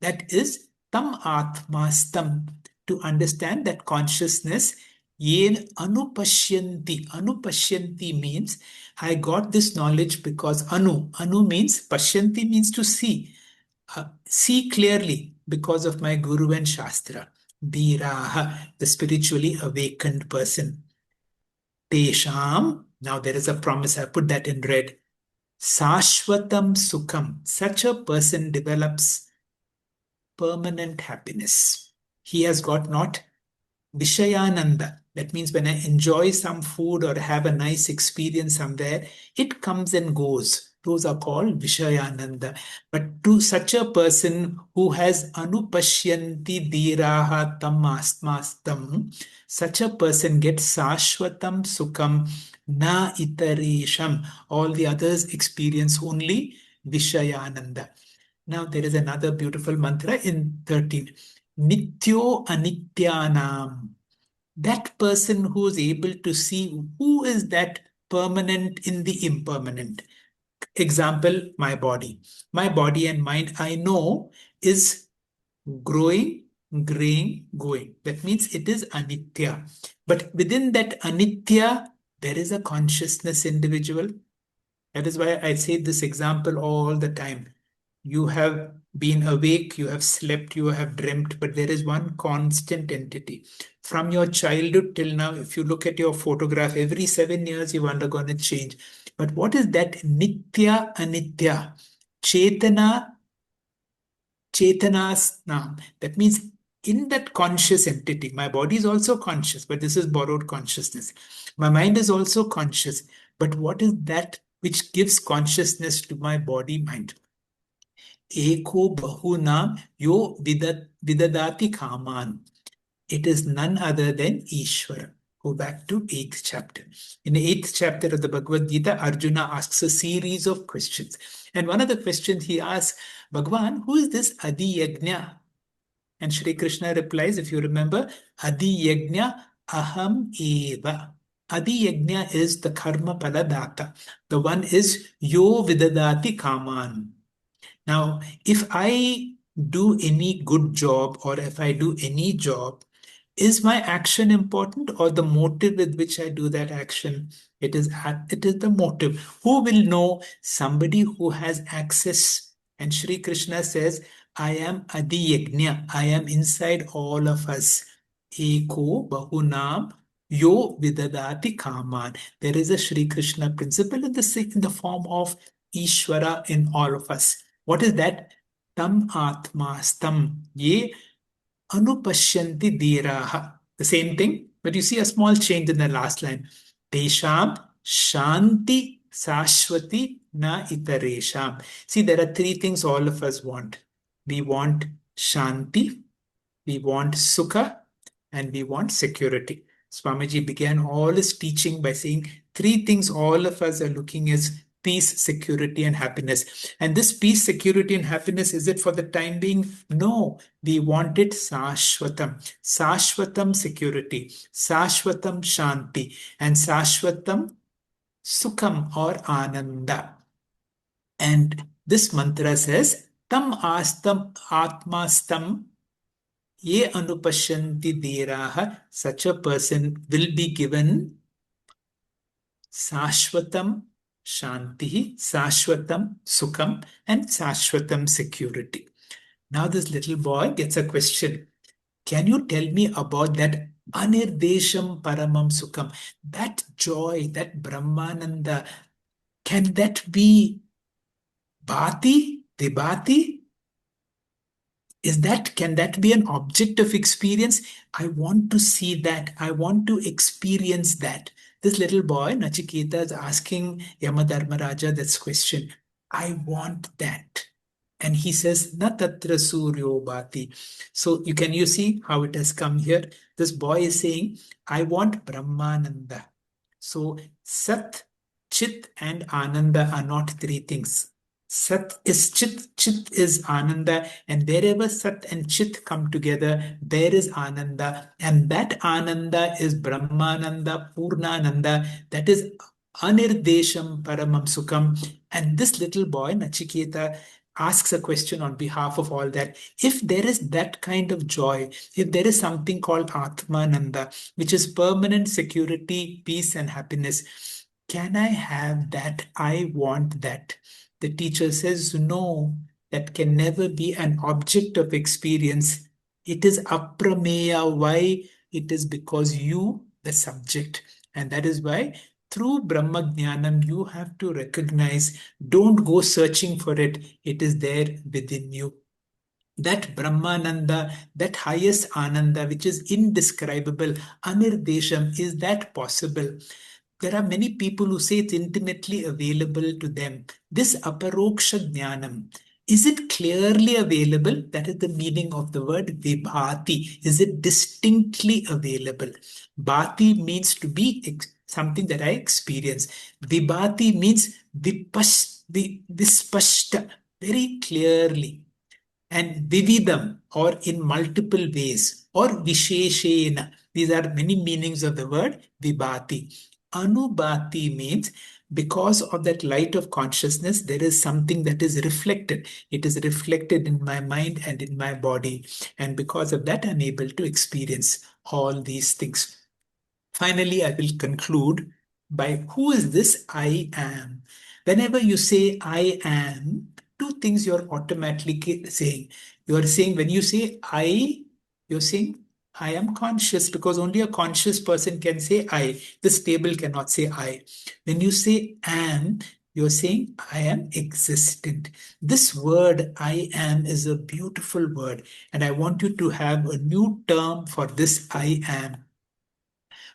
That is tam atmastam. To understand that consciousness, ye anupashyanti. Anupashyanti means I got this knowledge because anu. Anu means pashyanti means to see. See clearly because of my Guru and Shastra. Dhiraha, the spiritually awakened person. Tesham, now there is a promise, I put that in red. Sashvatam Sukham, such a person develops permanent happiness. He has got not Vishayananda. That means when I enjoy some food or have a nice experience somewhere, it comes and goes. Those are called Vishayananda. But to such a person who has Anupashyanti Dhiraha Tam Astmastam, such a person gets Sashvatam Sukham Na Itaresham. All the others experience only Vishayananda. Now there is another beautiful mantra in 13. Nityo Anityanam. That person who is able to see who is that permanent in the impermanent. Example, my body. My body and mind, I know, is growing, graying, going. That means it is anitya. But within that anitya, there is a consciousness individual. That is why I say this example all the time. You have been awake, you have slept, you have dreamt, but there is one constant entity. From your childhood till now, if you look at your photograph, every 7 years you've undergone a change. But what is that nitya anitya? Chetana, Chetana's nam. That means in that conscious entity, my body is also conscious, but this is borrowed consciousness. My mind is also conscious, but what is that which gives consciousness to my body mind? Eko bahunam yo vidadati kaman. It is none other than Ishvara. Go back to 8th chapter. In the 8th chapter of the Bhagavad Gita, Arjuna asks a series of questions. And one of the questions he asks, Bhagavan, who is this Adi Yajna? And Shri Krishna replies, if you remember, Adi Yajna aham eva. Adi Yajna is the karma paladata. The one is yo vidadati kaman. Now, if I do any good job or if I do any job, is my action important or the motive with which I do that action? It is the motive. Who will know? Somebody who has access. And Shri Krishna says, I am Adi Yajna. I am inside all of us. Eko bahunam yo vidadati kaman. There is a Shri Krishna principle in the form of Ishvara in all of us. What is that? Tam atmastam ye anupashyanti dhiraha. The same thing, but you see a small change in the last line. Tesham shanti sashvati na itaresham. See, there are 3 things all of us want. We want shanti, we want sukha, and we want security. Swamiji began all his teaching by saying 3 things all of us are looking as peace, security, and happiness. And this peace, security, and happiness, is it for the time being? No, we want it sashvatam. Sashvatam security, sashvatam shanti, and sashvatam sukham or ananda. And this mantra says, tam atmastam ye anupashyanti dhiraha. Such a person will be given sashvatam Shanti, Sashvatam, Sukham, and Sashvatam security. Now this little boy gets a question. Can you tell me about that Anirdesham Paramam Sukham? That joy, that Brahmananda, can that be Bhati, Vibhati? Can that be an object of experience? I want to see that. I want to experience that. This little boy, Nachiketa, is asking Yamadharmaraja this question. I want that. And he says, Na tatra suryo bhati. So you see how it has come here? This boy is saying, I want Brahmananda. So Sat, Chit, and Ananda are not three things. Sat is Chit, Chit is Ananda, and wherever Sat and Chit come together, there is Ananda, and that Ananda is Brahmananda, Purnananda, that is Anirdesham Paramam Sukham. And this little boy, Nachiketa, asks a question on behalf of all that. If there is that kind of joy, if there is something called Atmananda, which is permanent security, peace, and happiness, can I have that? I want that. The teacher says, no, that can never be an object of experience. It is aprameya. Why? It is because you, the subject. And that is why through Brahma Jnanam, you have to recognize, don't go searching for it. It is there within you. That Brahmananda, that highest Ananda, which is indescribable, Anirdesham, is that possible? There are many people who say it's intimately available to them. This Aparoksha Jnanam, is it clearly available? That is the meaning of the word vibhati. Is it distinctly available? Bhati means to be something that I experience. Vibhati means vispashta, very clearly. And vividam, or in multiple ways, or visheshena. These are many meanings of the word vibhati. Anubhati means because of that light of consciousness, there is something that is reflected. It is reflected in my mind and in my body. And because of that, I'm able to experience all these things. Finally, I will conclude by who is this I am? Whenever you say I am, two things you're automatically saying. You're saying, when you say I, you're saying I am conscious, because only a conscious person can say I. This table cannot say I. When you say am, you're saying I am existent. This word I am is a beautiful word, and I want you to have a new term for this I am.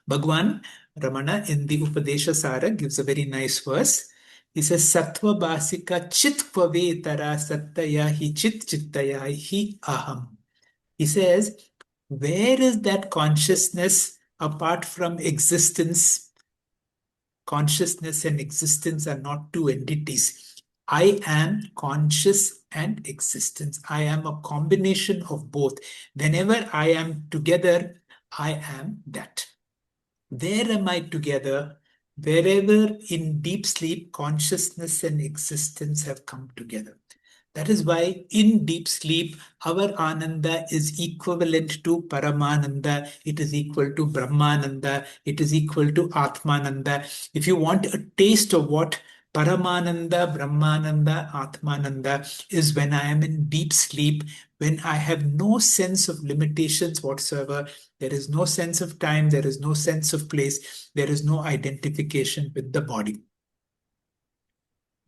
Bhagwan Ramana in the Upadesha Sara gives a very nice verse. He says, Sattva Basika Chit Kvavetara Sattaya Hi Chit Chittaya Hi Aham. He says, where is that consciousness apart from existence? Consciousness and existence are not two entities. I am conscious and existence. I am a combination of both. Whenever I am together, I am that. Where am I together? Wherever in deep sleep, consciousness and existence have come together. That is why in deep sleep, our Ananda is equivalent to Paramananda. It is equal to Brahmananda. It is equal to Atmananda. If you want a taste of what Paramananda, Brahmananda, Atmananda is, when I am in deep sleep, when I have no sense of limitations whatsoever, there is no sense of time, there is no sense of place, there is no identification with the body.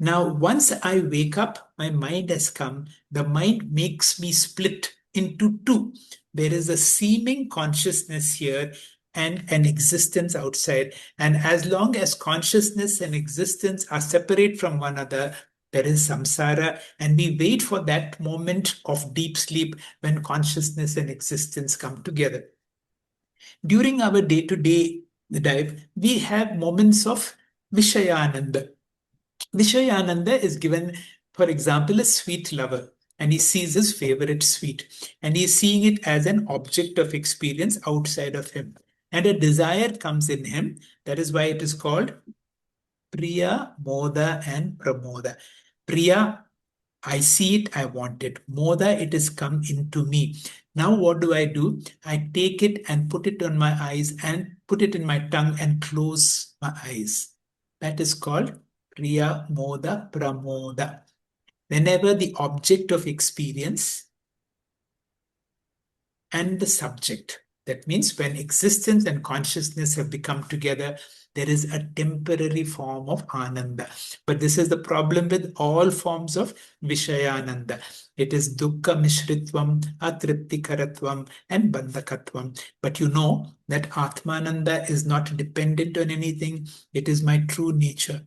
Now, once I wake up, my mind has come. The mind makes me split into two. There is a seeming consciousness here and an existence outside. And as long as consciousness and existence are separate from one another, there is samsara, and we wait for that moment of deep sleep when consciousness and existence come together. During our day-to-day life, we have moments of Vishayananda. Vishayananda is given, for example, a sweet lover, and he sees his favorite sweet, and he is seeing it as an object of experience outside of him. And a desire comes in him. That is why it is called Priya, Moda, and Pramoda. Priya, I see it, I want it. Moda, it has come into me. Now what do? I take it and put it on my eyes and put it in my tongue and close my eyes. That is called Priya, Moda, Pramoda. Whenever the object of experience and the subject That means when existence and consciousness have become together, there is a temporary form of ananda. But this is the problem with all forms of vishayananda. It is dukkha mishritvam, atriptikaratvam, and bandhakatvam. But you know that atmananda is not dependent on anything. It is my true nature.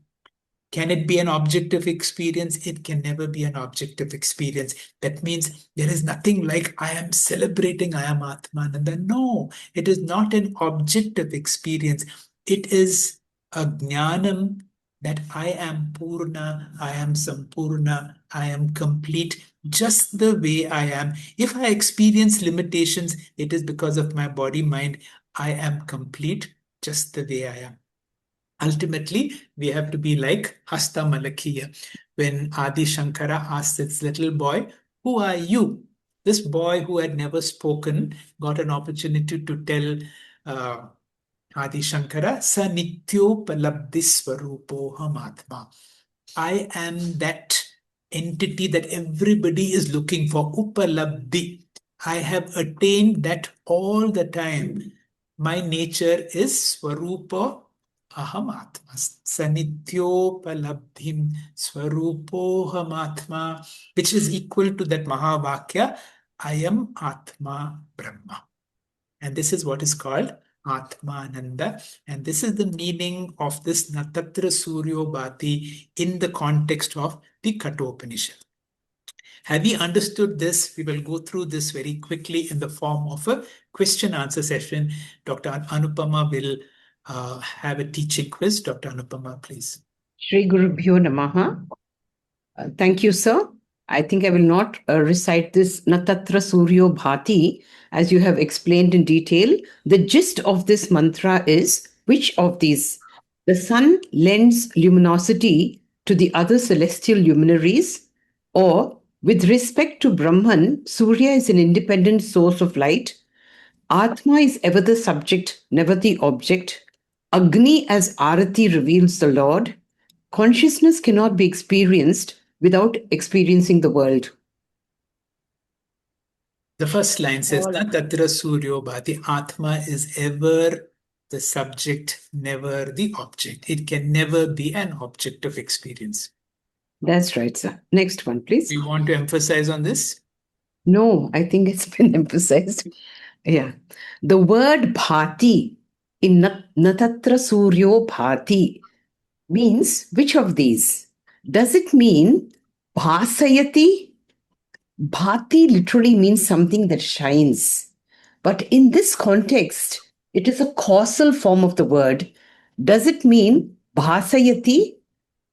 Can it be an objective experience? It can never be an objective experience. That means there is nothing like I am celebrating, I am Atmananda. No, it is not an objective experience. It is a jnanam that I am purna, I am sampurna, I am complete just the way I am. If I experience limitations, it is because of my body, mind. I am complete just the way I am. Ultimately, we have to be like Hasta Malakhiya. When Adi Shankara asked this little boy, "Who are you?" This boy who had never spoken got an opportunity to tell Adi Shankara, Sa Nityopalabdhi Swarupoham Atma. I am that entity that everybody is looking for. Upalabdhi. I have attained that all the time. My nature is Swarupa Aham Atma. Sanityopalabdhim Swarupoham Atma, which is equal to that Mahavakya, I am Atma Brahma. And this is what is called Atmananda. And this is the meaning of this Natatra Suryo Bhati in the context of the Kathopanishad. Have we understood this? We will go through this very quickly in the form of a question answer session. Dr. Anupama will have a teaching quiz. Dr. Anupama, please. Shri Gurubhyo Namaha. Thank you, sir. I think I will not recite this Natatra Suryo Bhati as you have explained in detail. The gist of this mantra is, which of these? The sun lends luminosity to the other celestial luminaries, or with respect to Brahman, Surya is an independent source of light. Atma is ever the subject, never the object. Agni as Arati reveals the Lord. Consciousness cannot be experienced without experiencing the world. The first line says, Natatra Suryo Bhati, Atma is ever the subject, never the object. It can never be an object of experience. That's right, sir. Next one, please. Do you want to emphasize on this? No, I think it's been emphasized. Yeah. The word bhati in Natatra Suryo Bhati means which of these? Does it mean bhasayati? Bhati literally means something that shines. But in this context, it is a causal form of the word. Does it mean bhasayati,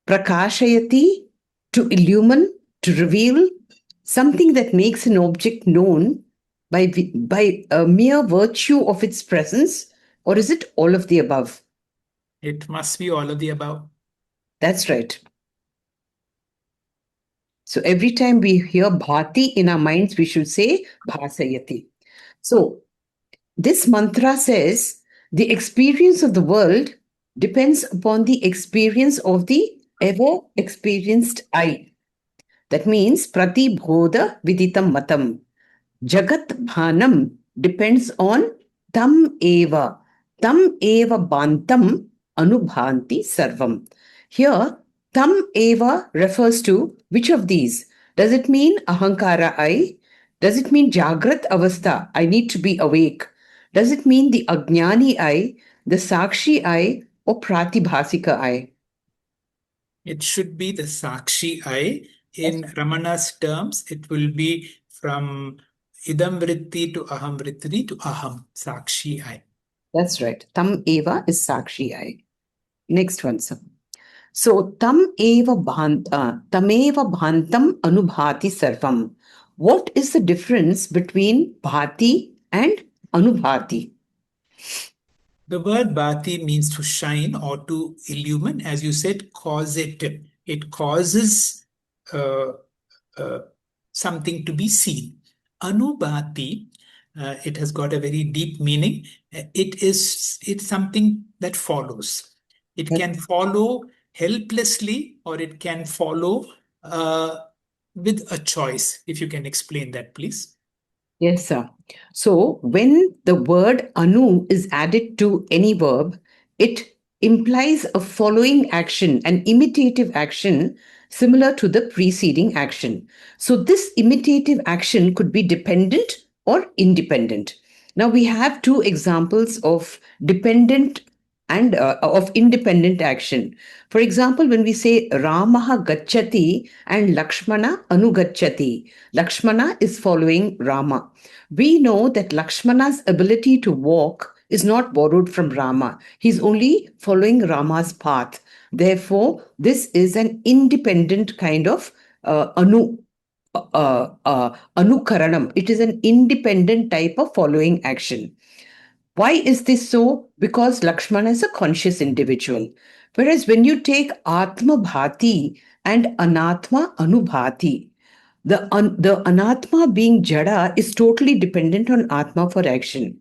prakashayati, to illumine, to reveal, something that makes an object known by a mere virtue of its presence, or is it all of the above? It must be all of the above. That's right. So every time we hear bhati in our minds, we should say bhasayati. So this mantra says the experience of the world depends upon the experience of the ever experienced I. That means prati bhoda viditam matam. Jagat bhanam depends on tam eva bantam anubhanti sarvam. Here, tam eva refers to which of these? Does it mean ahankara I? Does it mean jagrat avastha? I need to be awake. Does it mean the ajnani I, the sakshi I, or pratibhasika I? It should be the sakshi I. In Ramana's terms, it will be from idam vritti to aham vritti to aham, sakshi I. That's right. Tam eva is sakshi I. Next one, sir. So, tameva bhantam anubhati sarvam. What is the difference between bhati and anubhati? The word bhati means to shine or to illumine, as you said, causative. It causes something to be seen. Anubhati, it has got a very deep meaning. It's something that follows. It can follow helplessly, or it can follow with a choice. If you can explain that, please. Yes, sir. So when the word anu is added to any verb, it implies a following action, an imitative action similar to the preceding action. So this imitative action could be dependent or independent. Now we have two examples of dependent and of independent action. For example, when we say Ramaha gacchati and Lakshmana anugacchati, Lakshmana is following Rama. We know that Lakshmana's ability to walk is not borrowed from Rama. He's only following Rama's path. Therefore, this is an independent kind of anukaranam. It is an independent type of following action. Why is this so? Because Lakshmana is a conscious individual. Whereas when you take Atma bhati and Anatma anubhati, the Anatma being Jada is totally dependent on Atma for action.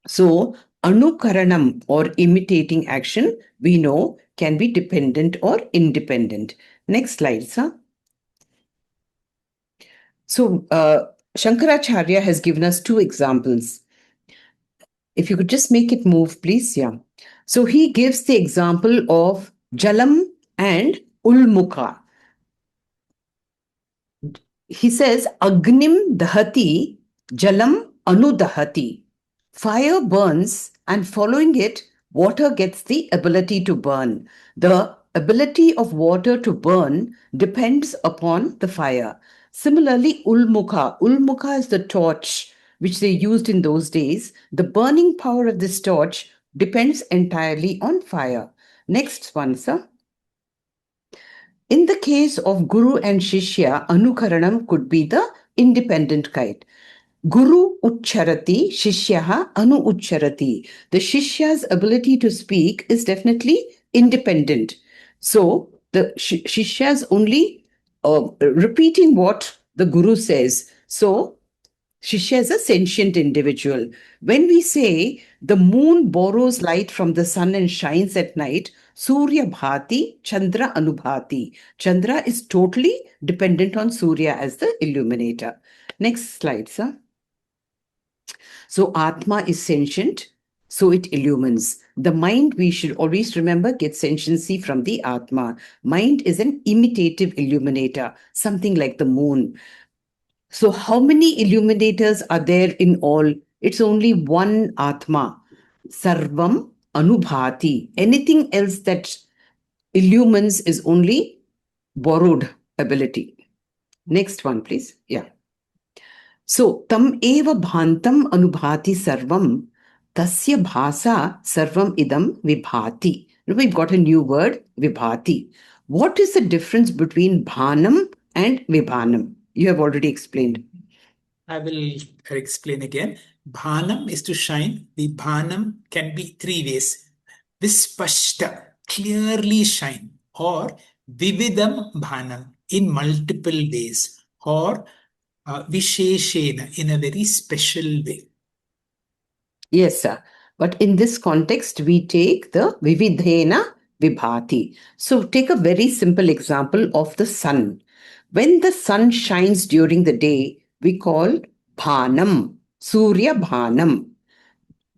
So, Anukaranam or imitating action, we know can be dependent or independent. Next slide, sir. So, Shankaracharya has given us two examples. If you could just make it move, please. Yeah. So he gives the example of Jalam and Ulmukha. He says, Agnim dahati, Jalam anudahati. Fire burns, and following it, water gets the ability to burn. The ability of water to burn depends upon the fire. Similarly, Ulmukha. Ulmukha is the torch which they used in those days. The burning power of this torch depends entirely on fire. Next one, sir. In the case of Guru and Shishya, Anukaranam could be the independent kind. Guru ucharati, Shishyaha anu ucharati. The Shishya's ability to speak is definitely independent. So the Shishya is only repeating what the Guru says. So Shishya is a sentient individual. When we say the moon borrows light from the sun and shines at night, Surya bhati, Chandra anubhati. Chandra is totally dependent on Surya as the illuminator. Next slide, sir. So Atma is sentient, so it illumines. The mind, we should always remember, gets sentiency from the Atma. Mind is an imitative illuminator, something like the moon. So how many illuminators are there in all? It's only one Atma. Sarvam anubhati. Anything else that illumines is only borrowed ability. Next one, please. Yeah. So, tam eva bhantam anubhati sarvam, tasya bhasa sarvam idam vibhati. Now we've got a new word, vibhati. What is the difference between bhanam and vibhanam? You have already explained. I will explain again. Bhanam is to shine. Vibhanam can be three ways. Vispashta, clearly shine, or Vividam Bhanam, in multiple ways, or Visheshena, in a very special way. Yes, sir. But in this context, we take the vividhena vibhati. So take a very simple example of the sun. When the sun shines during the day, we call bhanam, Surya bhanam.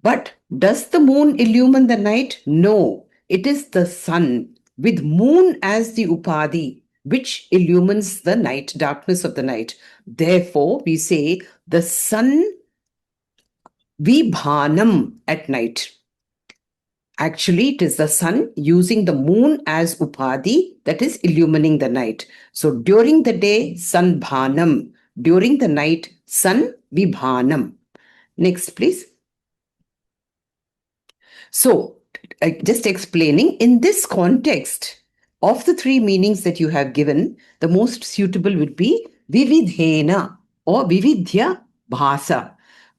But does the moon illumine the night? No, it is the sun with moon as the upadhi which illumines the night, darkness of the night. Therefore, we say the sun vibhanam at night. Actually, it is the sun using the moon as upadhi that is illumining the night. So during the day, sun bhanam. During the night, sun vibhanam. Next, please. So, just explaining, in this context, of the three meanings that you have given, the most suitable would be vividhena or vividhya bhasa.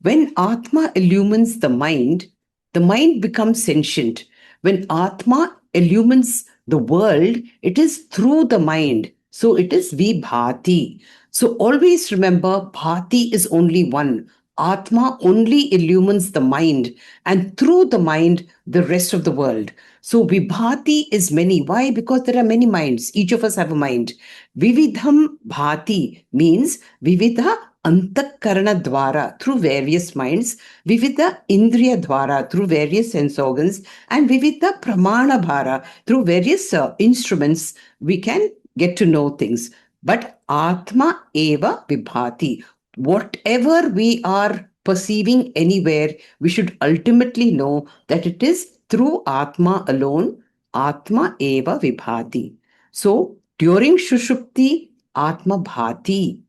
When Atma illumines the mind becomes sentient. When Atma illumines the world, it is through the mind. So it is vibhati. So always remember, bhati is only one. Atma only illumines the mind, and through the mind, the rest of the world. So vibhati is many. Why? Because there are many minds. Each of us have a mind. Vividham bhati means vividha antakarana dvara, through various minds, vividha indriya dvara, through various sense organs, and vividha pramana bhara, through various instruments, we can get to know things. But Atma eva vibhati. Whatever we are perceiving anywhere, we should ultimately know that it is through Atma alone. Atma eva vibhati. So during Shushupti, Atma bhati.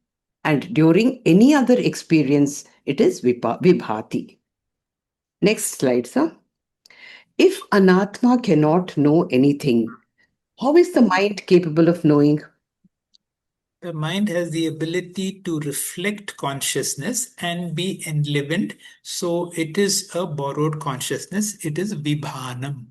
And during any other experience, it is vibhati. Next slide, sir. If Anatma cannot know anything, how is the mind capable of knowing? The mind has the ability to reflect consciousness and be enlivened. So it is a borrowed consciousness. It is vibhanam.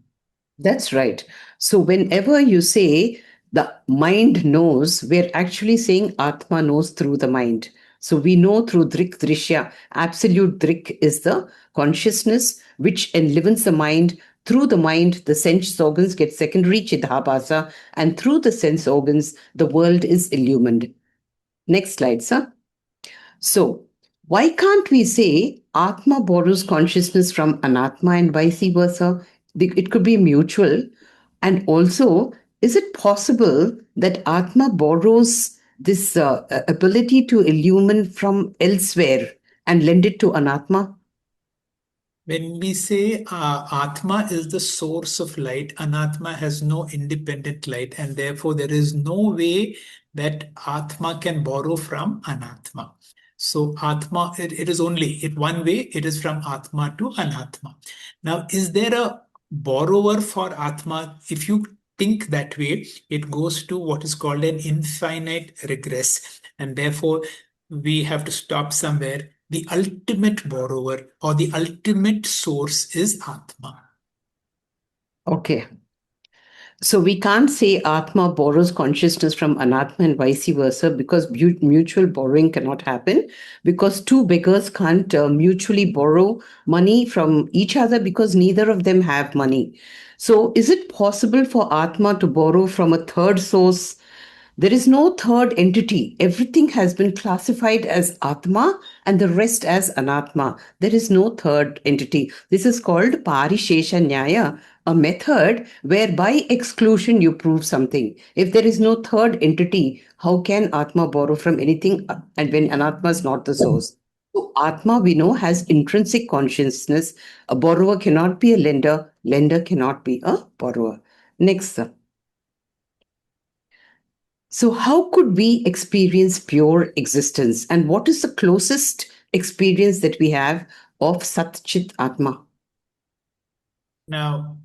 That's right. So whenever you say the mind knows, we're actually saying Atma knows through the mind. So we know through Drik Drishya. Absolute Drik is the consciousness which enlivens the mind. Through the mind, the sense organs get secondary Chidabhasa, and through the sense organs, the world is illumined. Next slide, sir. So, why can't we say Atma borrows consciousness from Anatma and vice versa? It could be mutual. And also, is it possible that Atma borrows this ability to illumine from elsewhere and lend it to Anatma? When we say Atma is the source of light, Anatma has no independent light, and therefore there is no way that Atma can borrow from Anatma. So Atma, it is only one way, it is from Atma to Anatma. Now, is there a borrower for Atma? If you think that way, it goes to what is called an infinite regress, and therefore we have to stop somewhere. The ultimate borrower or the ultimate source is Atma. Okay. So we can't say Atma borrows consciousness from Anatma and vice versa, because mutual borrowing cannot happen, because two beggars can't mutually borrow money from each other because neither of them have money. So is it possible for Atma to borrow from a third source? There is no third entity. Everything has been classified as Atma and the rest as Anatma. There is no third entity. This is called Parishesha Nyaya, a method where by exclusion you prove something. If there is no third entity, how can Atma borrow from anything and when Anatma is not the source? So Atma, we know, has intrinsic consciousness. A borrower cannot be a lender. Lender cannot be a borrower. Next, sir. So how could we experience pure existence? And what is the closest experience that we have of Sat Chit Atma? Now,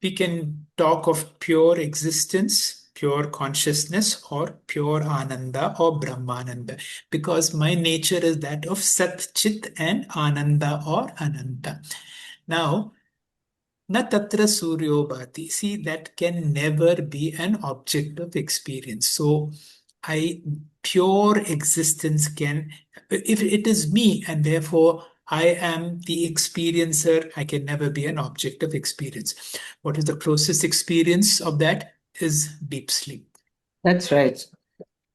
we can talk of pure existence, pure consciousness, or pure Ananda or Brahmananda, because my nature is that of Sat Chit and Ananda or Ananta. Now, Na tatra suryo bhati. See, that can never be an object of experience. So, pure existence can, if it is me and therefore I am the experiencer, I can never be an object of experience. What is the closest experience of that is deep sleep. That's right.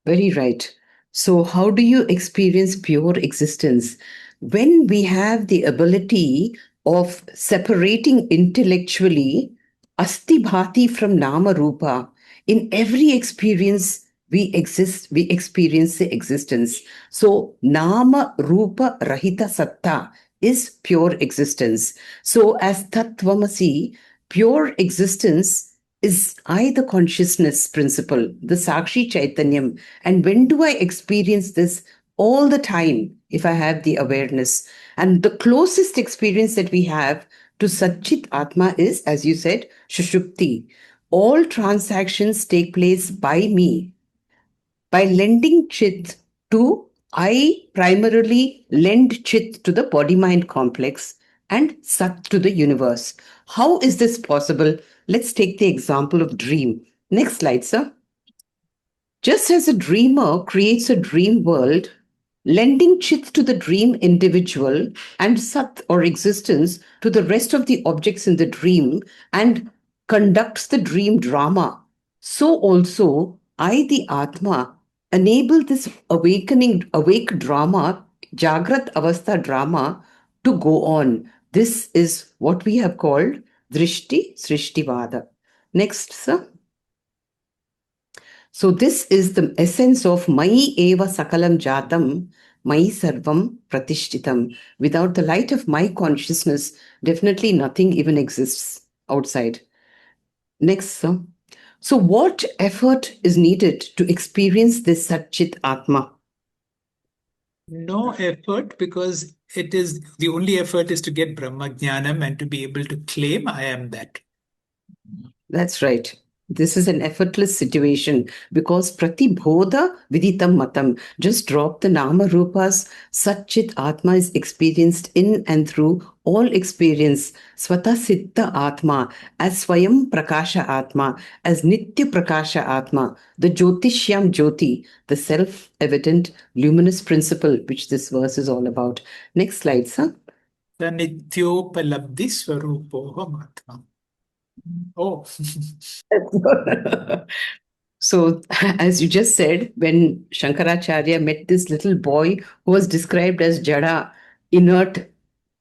Very right. So how do you experience pure existence? When we have the ability of separating intellectually asti bhati from nama rupa, in every experience we experience the existence. So nama rupa rahita satta is pure existence. So as tattvamasi, pure existence is I the consciousness principle, the Sakshi Chaitanyam. And when do I experience this? All the time, if I have the awareness. And the closest experience that we have to Satchit Atma is, as you said, Shushupti. All transactions take place by me. By lending Chit to, I primarily lend Chit to the body-mind complex and Sat to the universe. How is this possible? Let's take the example of dream. Next slide, sir. Just as a dreamer creates a dream world, lending Chit to the dream individual and Sat or existence to the rest of the objects in the dream and conducts the dream drama, so also I, the Atma, enable this awake drama, Jagrat Avastha drama, to go on. This is what we have called Drishti Srishtivada. Next, sir. So this is the essence of Mayi Eva Sakalam Jatam, Mayi Sarvam Pratishtitam. Without the light of my consciousness, definitely nothing even exists outside. Next, sir. So what effort is needed to experience this Satchit Atma? No effort, because it is the only effort is to get Brahma Jnanam and to be able to claim I am that. That's right. This is an effortless situation because Pratibodha Viditam Matam. Just drop the Nama Rupas. Satchit Atma is experienced in and through all experience. Swata Siddha Atma, as Swayam Prakasha Atma, as Nitya Prakasha Atma, the Jyotishyam Jyoti, the self-evident luminous principle, which this verse is all about. Next slide, sir. The Nityopalabdhi Swarupoham Atma. Oh. So, as you just said, when Shankaracharya met this little boy who was described as Jada, inert,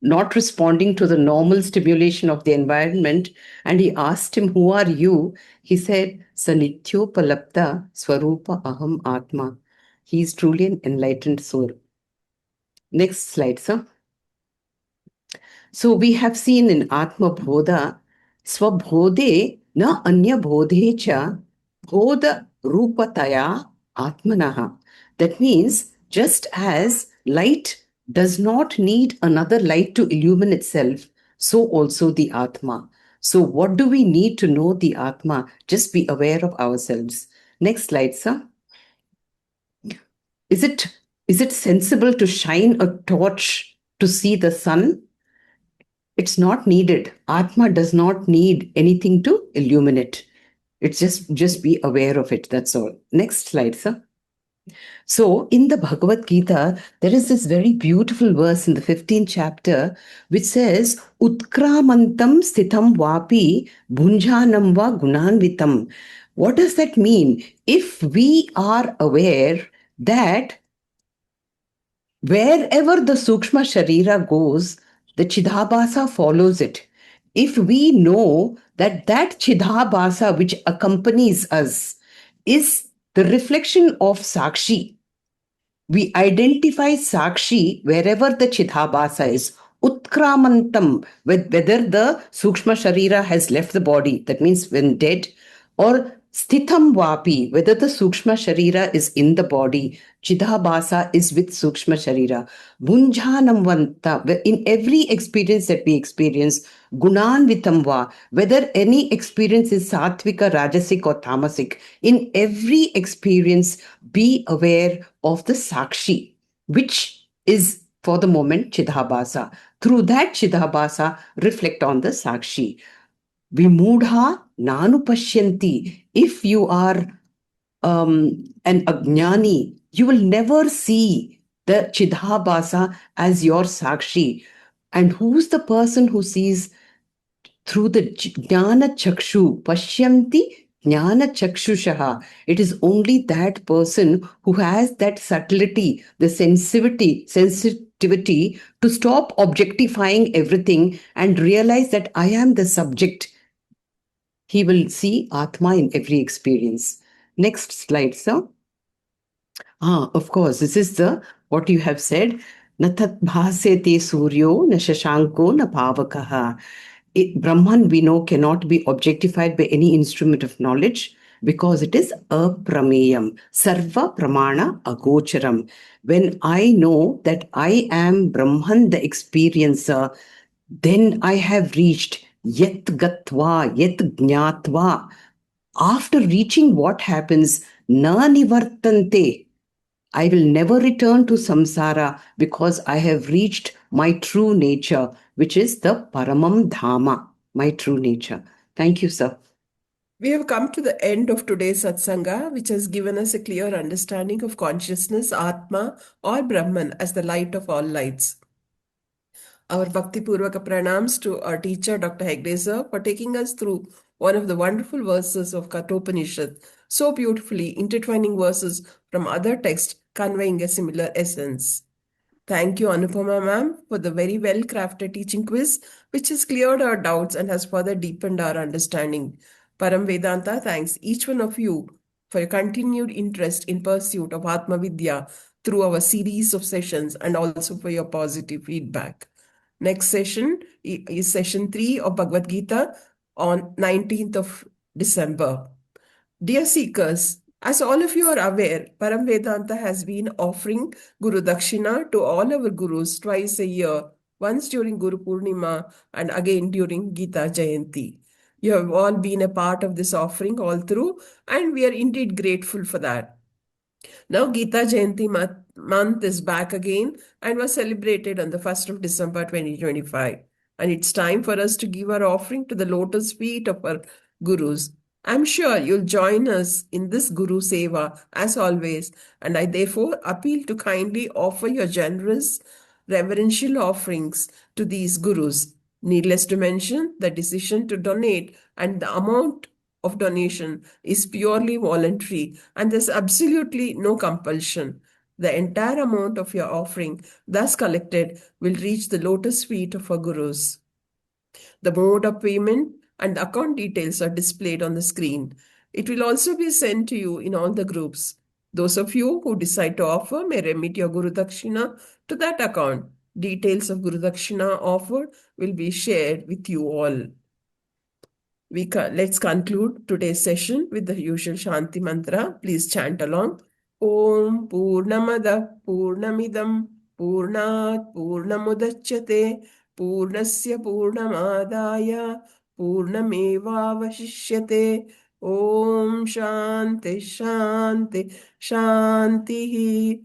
not responding to the normal stimulation of the environment, and he asked him, "Who are you?" He said, "Sanityopalapta Swarupa Aham Atma." He is truly an enlightened soul. Next slide, sir. So, we have seen in Atma Bodha, Swabodhe na anya bodhe cha Bodha Rupataya Atmanaha. That means, just as light does not need another light to illumine itself, so also the Atma. So, what do we need to know the Atma? Just be aware of ourselves. Next slide, sir. Is it sensible to shine a torch to see the sun? It's not needed. Atma does not need anything to illuminate. It's just be aware of it. That's all. Next slide, sir. So in the Bhagavad Gita, there is this very beautiful verse in the 15th chapter which says, Utkramantam sthitam vapi bhunjanam va gunanvitam. What does that mean? If we are aware that wherever the Sukshma Sharira goes, the Chidabhasa follows it. If we know that Chidabhasa which accompanies us is the reflection of Sakshi, we identify Sakshi wherever the Chidabhasa is. Utkramantam, whether the Sukshma Sharira has left the body, that means when dead, or Sthitham Vapi, whether the Sukshma Sharira is in the body, Chidabhasa is with Sukshma Sharira. Bunjhanam Vanta, in every experience that we experience, Gunan Vitamva, whether any experience is Satvika, Rajasic or Tamasic, in every experience, be aware of the Sakshi, which is for the moment Chidabhasa. Through that Chidabhasa, reflect on the Sakshi. Vimudha nanu pashyanti. If you are an ajnani, you will never see the Chidabhasa as your Sakshi. And who's the person who sees through the Jnana Chakshu? Pashyanti Jnana Chakshushaha. It is only that person who has that subtlety, the sensitivity to stop objectifying everything and realize that I am the subject. He will see Atma in every experience. Next slide, sir. Of course, this is what you have said. Na tat bhasete suryo na shashanko na pavakaha. Brahman, we know, cannot be objectified by any instrument of knowledge because it is aprameyam, sarva pramana agocharam. When I know that I am Brahman, the experiencer, then I have reached yet gatva, yet jnatva. After reaching, what happens? Na nivartante. I will never return to samsara because I have reached my true nature, which is the Paramam Dhama, my true nature. Thank you, sir. We have come to the end of today's satsanga, which has given us a clear understanding of consciousness, Atma or Brahman as the light of all lights. Our Bhakti Purvaka pranams to our teacher, Dr. Hegde sir, for taking us through one of the wonderful verses of Kathopanishad so beautifully intertwining verses from other texts conveying a similar essence. Thank you, Anupama ma'am, for the very well-crafted teaching quiz, which has cleared our doubts and has further deepened our understanding. Param Vedanta thanks each one of you for your continued interest in pursuit of Atma Vidya through our series of sessions and also for your positive feedback. Next session is session 3 of Bhagavad Gita on 19th of December. Dear seekers, as all of you are aware, Param Vedanta has been offering Guru Dakshina to all our gurus twice a year, once during Guru Purnima and again during Gita Jayanti. You have all been a part of this offering all through, and we are indeed grateful for that. Now Gita Jayanti month is back again and was celebrated on the 1st of December 2025. And it's time for us to give our offering to the lotus feet of our gurus. I'm sure you'll join us in this Guru Seva as always, and I therefore appeal to kindly offer your generous, reverential offerings to these gurus. Needless to mention, the decision to donate and the amount of donation is purely voluntary and there's absolutely no compulsion. The entire amount of your offering thus collected will reach the lotus feet of our gurus. The mode of payment and the account details are displayed on the screen. It will also be sent to you in all the groups. Those of you who decide to offer may remit your Guru Dakshina to that account. Details of Guru Dakshina offered will be shared with you all. Let's conclude today's session with the usual Shanti mantra. Please chant along. Om Purnamada Purnamidam Purnat Purnamudachyate Purnasya Purnamadaya Purnamevavashishyate. Om Shanti Shanti Shanti.